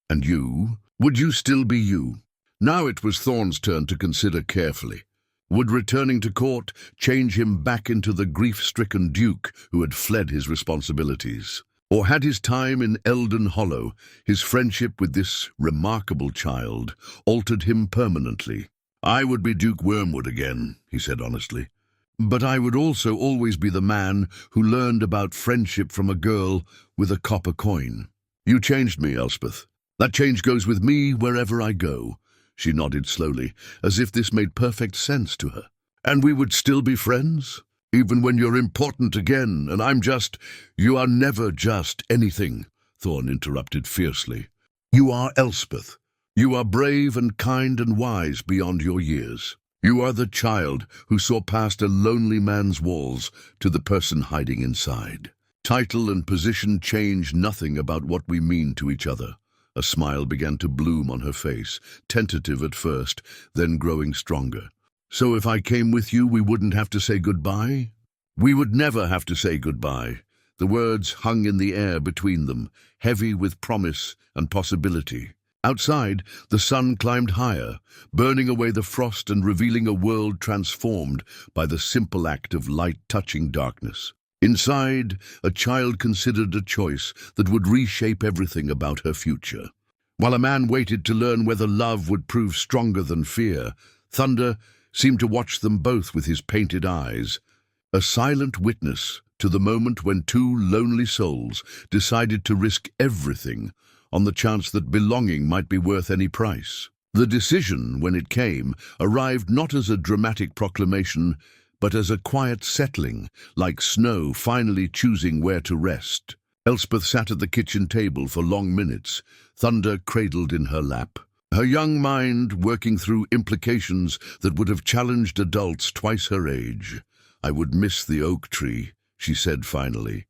And you? Would you still be you?" Now it was Thorne's turn to consider carefully. Would returning to court change him back into the grief-stricken duke who had fled his responsibilities? Or had his time in Elden Hollow, his friendship with this remarkable child, altered him permanently? "I would be Duke Wyrmwood again," he said honestly. "But I would also always be the man who learned about friendship from a girl with a copper coin." "You changed me, Elspeth. That change goes with me wherever I go." She nodded slowly, as if this made perfect sense to her. "And we would still be friends? Even when you're important again, and I'm just—" "You are never just anything," Thorne interrupted fiercely. "You are Elspeth. You are brave and kind and wise beyond your years. You are the child who saw past a lonely man's walls to the person hiding inside. Title and position change nothing about what we mean to each other." A smile began to bloom on her face, tentative at first, then growing stronger. "So if I came with you, we wouldn't have to say goodbye?" "We would never have to say goodbye." The words hung in the air between them, heavy with promise and possibility. Outside, the sun climbed higher, burning away the frost and revealing a world transformed by the simple act of light touching darkness. Inside, a child considered a choice that would reshape everything about her future. While a man waited to learn whether love would prove stronger than fear, Thunder seemed to watch them both with his painted eyes, a silent witness to the moment when two lonely souls decided to risk everything on the chance that belonging might be worth any price. The decision, when it came, arrived not as a dramatic proclamation, but as a quiet settling, like snow finally choosing where to rest. Elspeth sat at the kitchen table for long minutes, Thunder cradled in her lap, her young mind working through implications that would have challenged adults twice her age. "I would miss the oak tree," she said finally.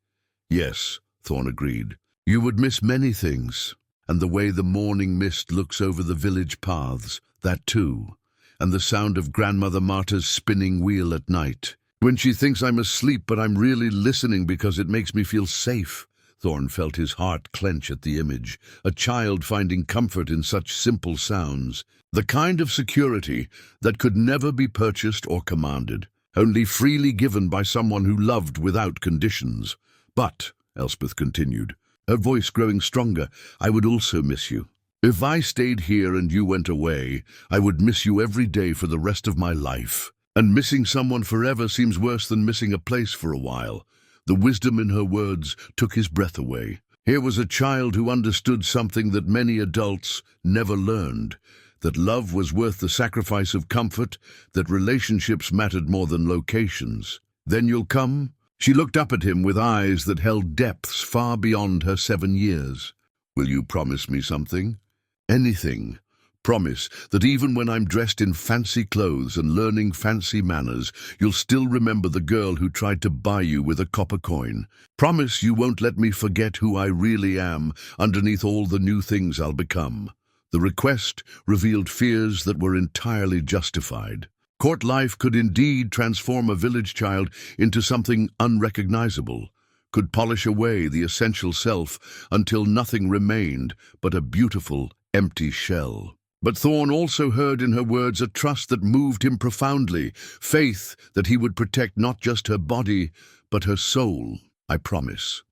"Yes," Thorne agreed. You would miss many things, and the way the morning mist looks over the village paths, that too, and the sound of Grandmother Marta's spinning wheel at night. When she thinks I'm asleep, but I'm really listening because it makes me feel safe. Thorne felt his heart clench at the image, a child finding comfort in such simple sounds, the kind of security that could never be purchased or commanded, only freely given by someone who loved without conditions. But, Elspeth continued, her voice growing stronger, I would also miss you. If I stayed here and you went away, I would miss you every day for the rest of my life. And missing someone forever seems worse than missing a place for a while. The wisdom in her words took his breath away. Here was a child who understood something that many adults never learned, that love was worth the sacrifice of comfort, that relationships mattered more than locations. Then you'll come? She looked up at him with eyes that held depths far beyond her 7 years. Will you promise me something? Anything. Promise that even when I'm dressed in fancy clothes and learning fancy manners, you'll still remember the girl who tried to buy you with a copper coin. Promise you won't let me forget who I really am underneath all the new things I'll become. The request revealed fears that were entirely justified. Court life could indeed transform a village child into something unrecognizable, could polish away the essential self until nothing remained but a beautiful, empty shell. But Thorne also heard in her words a trust that moved him profoundly, faith that he would protect not just her body, but her soul. I promise,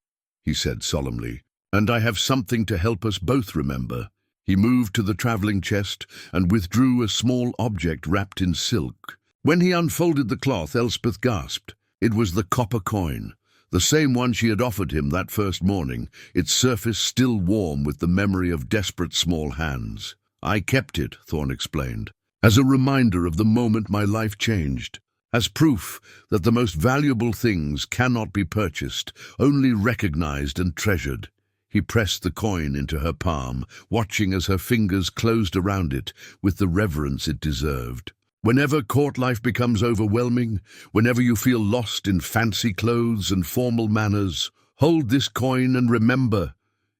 he said solemnly, and I have something to help us both remember. He moved to the traveling chest and withdrew a small object wrapped in silk. When he unfolded the cloth, Elspeth gasped. It was the copper coin, the same one she had offered him that first morning, its surface still warm with the memory of desperate small hands. I kept it, Thorne explained, as a reminder of the moment my life changed, as proof that the most valuable things cannot be purchased, only recognized and treasured. He pressed the coin into her palm, watching as her fingers closed around it with the reverence it deserved. Whenever court life becomes overwhelming, whenever you feel lost in fancy clothes and formal manners, hold this coin and remember,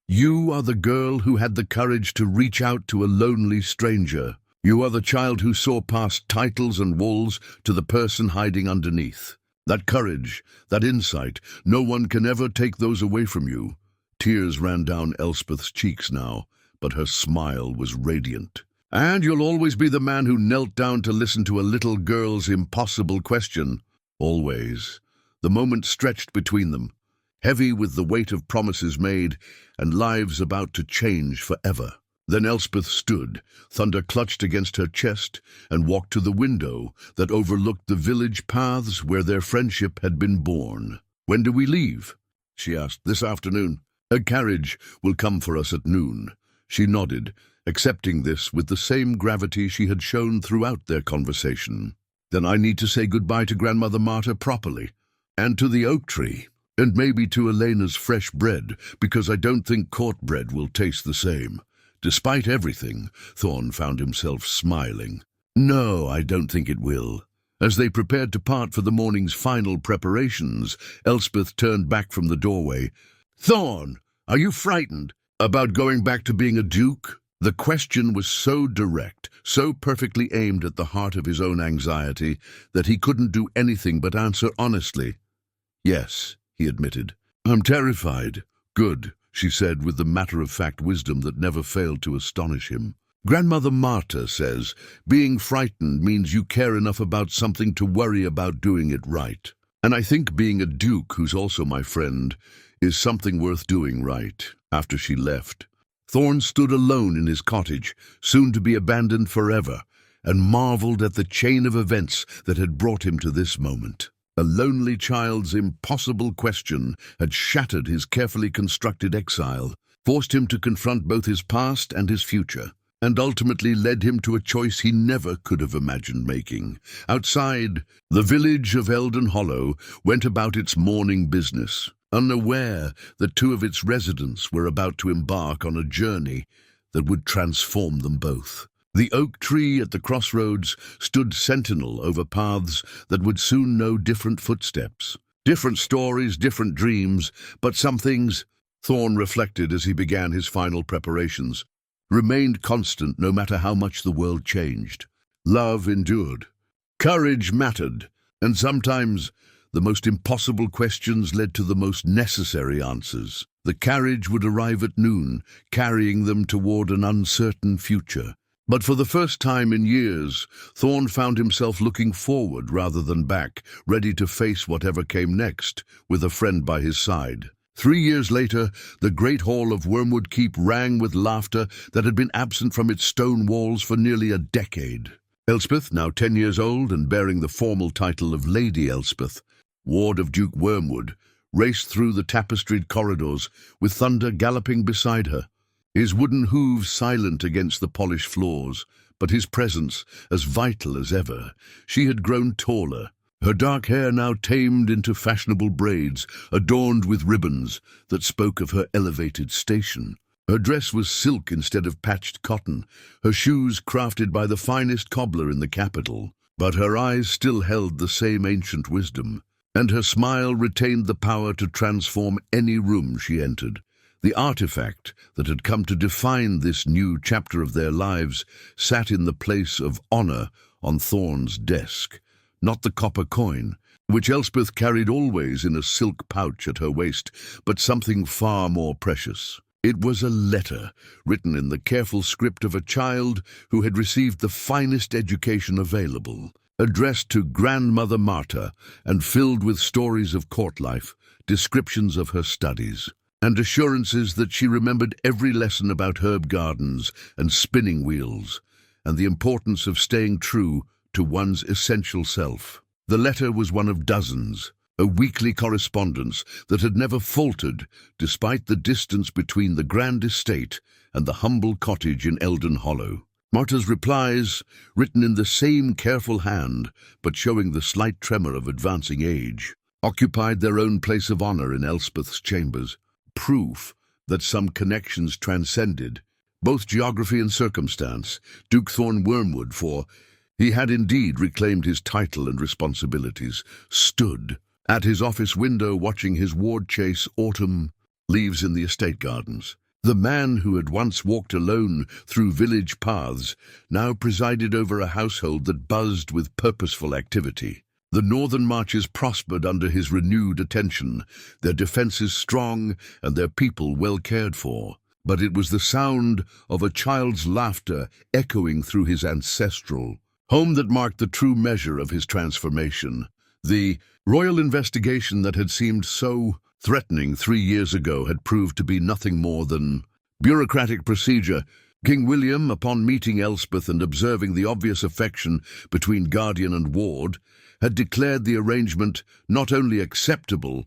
you are the girl who had the courage to reach out to a lonely stranger. You are the child who saw past titles and walls to the person hiding underneath. That courage, that insight, no one can ever take those away from you. Tears ran down Elspeth's cheeks now, but her smile was radiant. And you'll always be the man who knelt down to listen to a little girl's impossible question. Always. The moment stretched between them, heavy with the weight of promises made and lives about to change forever. Then Elspeth stood, thunder clutched against her chest, and walked to the window that overlooked the village paths where their friendship had been born. When do we leave? She asked. This afternoon. A carriage will come for us at noon. She nodded, accepting this with the same gravity she had shown throughout their conversation. Then I need to say goodbye to Grandmother Marta properly, and to the oak tree. And maybe to Elena's fresh bread, because I don't think court bread will taste the same. Despite everything, Thorne found himself smiling. No, I don't think it will. As they prepared to part for the morning's final preparations, Elspeth turned back from the doorway. Thorne, are you frightened about going back to being a duke? The question was so direct, so perfectly aimed at the heart of his own anxiety, that he couldn't do anything but answer honestly. Yes, he admitted. I'm terrified. Good, she said with the matter-of-fact wisdom that never failed to astonish him. Grandmother Marta says, being frightened means you care enough about something to worry about doing it right. And I think being a duke, who's also my friend, is something worth doing right. After she left, Thorne stood alone in his cottage, soon to be abandoned forever, and marveled at the chain of events that had brought him to this moment. A lonely child's impossible question had shattered his carefully constructed exile, forced him to confront both his past and his future, and ultimately led him to a choice he never could have imagined making. Outside, the village of Elden Hollow went about its morning business, unaware that 2 of its residents were about to embark on a journey that would transform them both. The oak tree at the crossroads stood sentinel over paths that would soon know different footsteps. Different stories, different dreams, but some things Thorne reflected as he began his final preparations, remained constant no matter how much the world changed. Love endured. Courage mattered, and sometimes the most impossible questions led to the most necessary answers. The carriage would arrive at noon, carrying them toward an uncertain future. But for the first time in years, Thorne found himself looking forward rather than back, ready to face whatever came next, with a friend by his side. 3 years later, the great hall of Wyrmwood Keep rang with laughter that had been absent from its stone walls for nearly a decade. Elspeth, now 10 years old and bearing the formal title of Lady Elspeth, ward of Duke Wyrmwood, raced through the tapestried corridors, with thunder galloping beside her. His wooden hooves silent against the polished floors, but his presence as vital as ever. She had grown taller, her dark hair now tamed into fashionable braids, adorned with ribbons that spoke of her elevated station. Her dress was silk instead of patched cotton, her shoes crafted by the finest cobbler in the capital. But her eyes still held the same ancient wisdom, and her smile retained the power to transform any room she entered. The artifact that had come to define this new chapter of their lives sat in the place of honor on Thorne's desk. Not the copper coin, which Elspeth carried always in a silk pouch at her waist, but something far more precious. It was a letter, written in the careful script of a child who had received the finest education available, addressed to Grandmother Marta and filled with stories of court life, descriptions of her studies, and assurances that she remembered every lesson about herb gardens and spinning wheels, and the importance of staying true to one's essential self. The letter was one of dozens, a weekly correspondence that had never faltered despite the distance between the grand estate and the humble cottage in Elden Hollow. Marta's replies, written in the same careful hand, but showing the slight tremor of advancing age, occupied their own place of honor in Elspeth's chambers, proof that some connections transcended both geography and circumstance. Duke Thorne Wyrmwood, for he had indeed reclaimed his title and responsibilities, stood at his office window watching his ward chase autumn leaves in the estate gardens. The man who had once walked alone through village paths now presided over a household that buzzed with purposeful activity. The northern marches prospered under his renewed attention, their defenses strong and their people well cared for. But it was the sound of a child's laughter echoing through his ancestral home that marked the true measure of his transformation. The royal investigation that had seemed so threatening 3 years ago had proved to be nothing more than bureaucratic procedure. King William, upon meeting Elspeth and observing the obvious affection between guardian and ward, had declared the arrangement not only acceptable,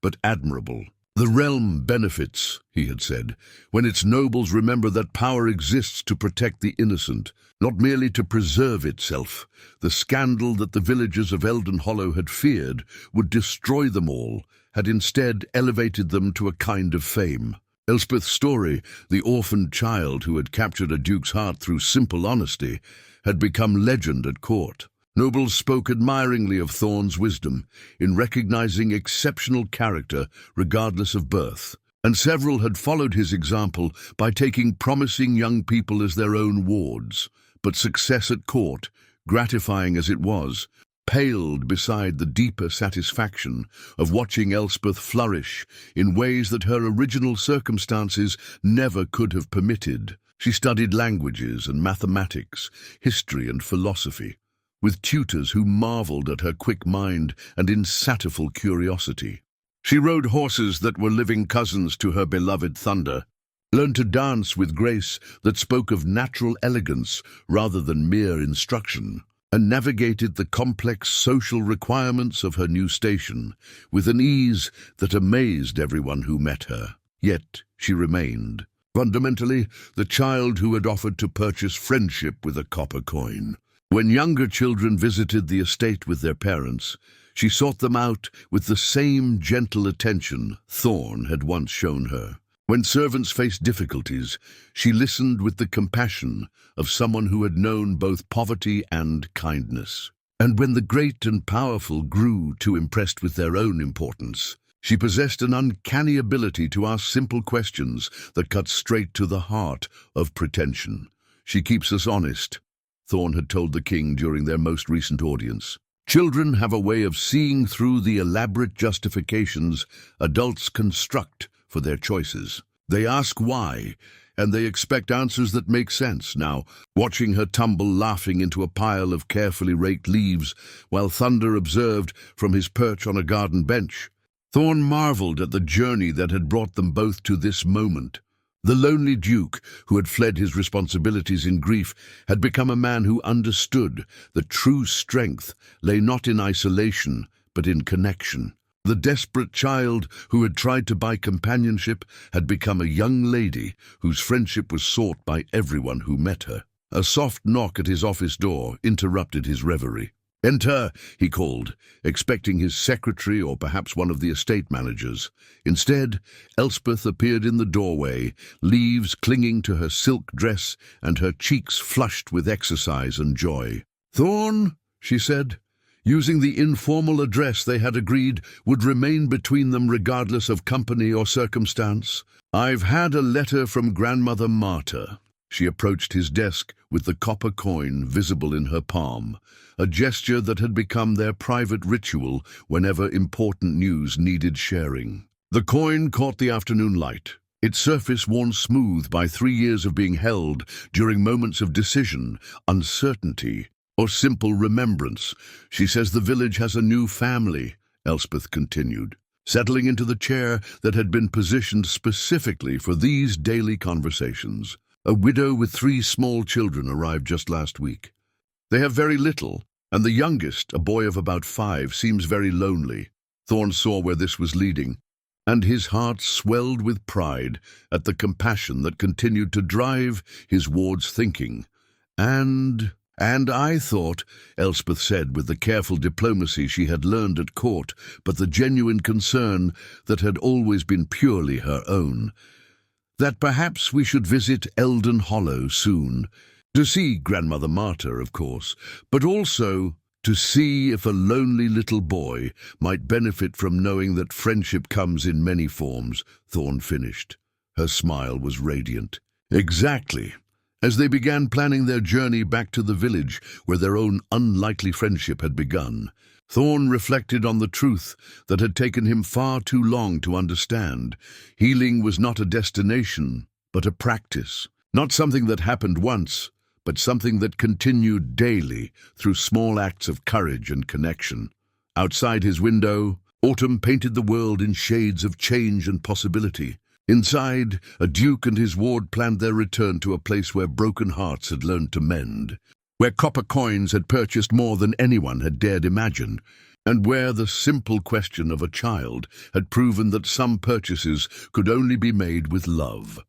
but admirable. The realm benefits, he had said, when its nobles remember that power exists to protect the innocent, not merely to preserve itself. The scandal that the villagers of Elden Hollow had feared would destroy them all, had instead elevated them to a kind of fame. Elspeth's story, the orphaned child who had captured a duke's heart through simple honesty, had become legend at court. Nobles spoke admiringly of Thorne's wisdom in recognizing exceptional character regardless of birth, and several had followed his example by taking promising young people as their own wards. But success at court, gratifying as it was, paled beside the deeper satisfaction of watching Elspeth flourish in ways that her original circumstances never could have permitted. She studied languages and mathematics, history and philosophy, with tutors who marveled at her quick mind and insatiable curiosity. She rode horses that were living cousins to her beloved thunder, learned to dance with grace that spoke of natural elegance rather than mere instruction, and navigated the complex social requirements of her new station with an ease that amazed everyone who met her. Yet she remained, fundamentally, the child who had offered to purchase friendship with a copper coin. When younger children visited the estate with their parents, she sought them out with the same gentle attention Thorne had once shown her. When servants faced difficulties, she listened with the compassion of someone who had known both poverty and kindness. And when the great and powerful grew too impressed with their own importance, She possessed an uncanny ability to ask simple questions that cut straight to the heart of pretension. "She keeps us honest," Thorne had told the king during their most recent audience. "Children have a way of seeing through the elaborate justifications adults construct for their choices. They ask why, and they expect answers that make sense." Now, watching her tumble laughing into a pile of carefully raked leaves, while Thunder observed from his perch on a garden bench, Thorne marveled at the journey that had brought them both to this moment. The lonely duke, who had fled his responsibilities in grief, had become a man who understood that true strength lay not in isolation, but in connection. The desperate child who had tried to buy companionship had become a young lady whose friendship was sought by everyone who met her. A soft knock at his office door interrupted his reverie. "Enter," he called, expecting his secretary or perhaps one of the estate managers. Instead, Elspeth appeared in the doorway, leaves clinging to her silk dress and her cheeks flushed with exercise and joy. "Thorne," she said, using the informal address they had agreed would remain between them regardless of company or circumstance, "I've had a letter from Grandmother Marta." She approached his desk with the copper coin visible in her palm, a gesture that had become their private ritual whenever important news needed sharing. The coin caught the afternoon light, its surface worn smooth by 3 years of being held during moments of decision, uncertainty, or simple remembrance. "She says the village has a new family," Elspeth continued, settling into the chair that had been positioned specifically for these daily conversations. "A widow with 3 small children arrived just last week. They have very little, and the youngest, a boy of about 5, seems very lonely." Thorne saw where this was leading, and his heart swelled with pride at the compassion that continued to drive his ward's thinking. And I thought," Elspeth said with the careful diplomacy she had learned at court, but the genuine concern that had always been purely her own, "that perhaps we should visit Elden Hollow soon. To see Grandmother Marta, of course, but also to see if a lonely little boy might benefit from knowing that friendship comes in many forms," Thorne finished. Her smile was radiant. "Exactly." As they began planning their journey back to the village where their own unlikely friendship had begun, Thorne reflected on the truth that had taken him far too long to understand. Healing was not a destination, but a practice. Not something that happened once, but something that continued daily through small acts of courage and connection. Outside his window, autumn painted the world in shades of change and possibility. Inside, a duke and his ward planned their return to a place where broken hearts had learned to mend, where copper coins had purchased more than anyone had dared imagine, and where the simple question of a child had proven that some purchases could only be made with love.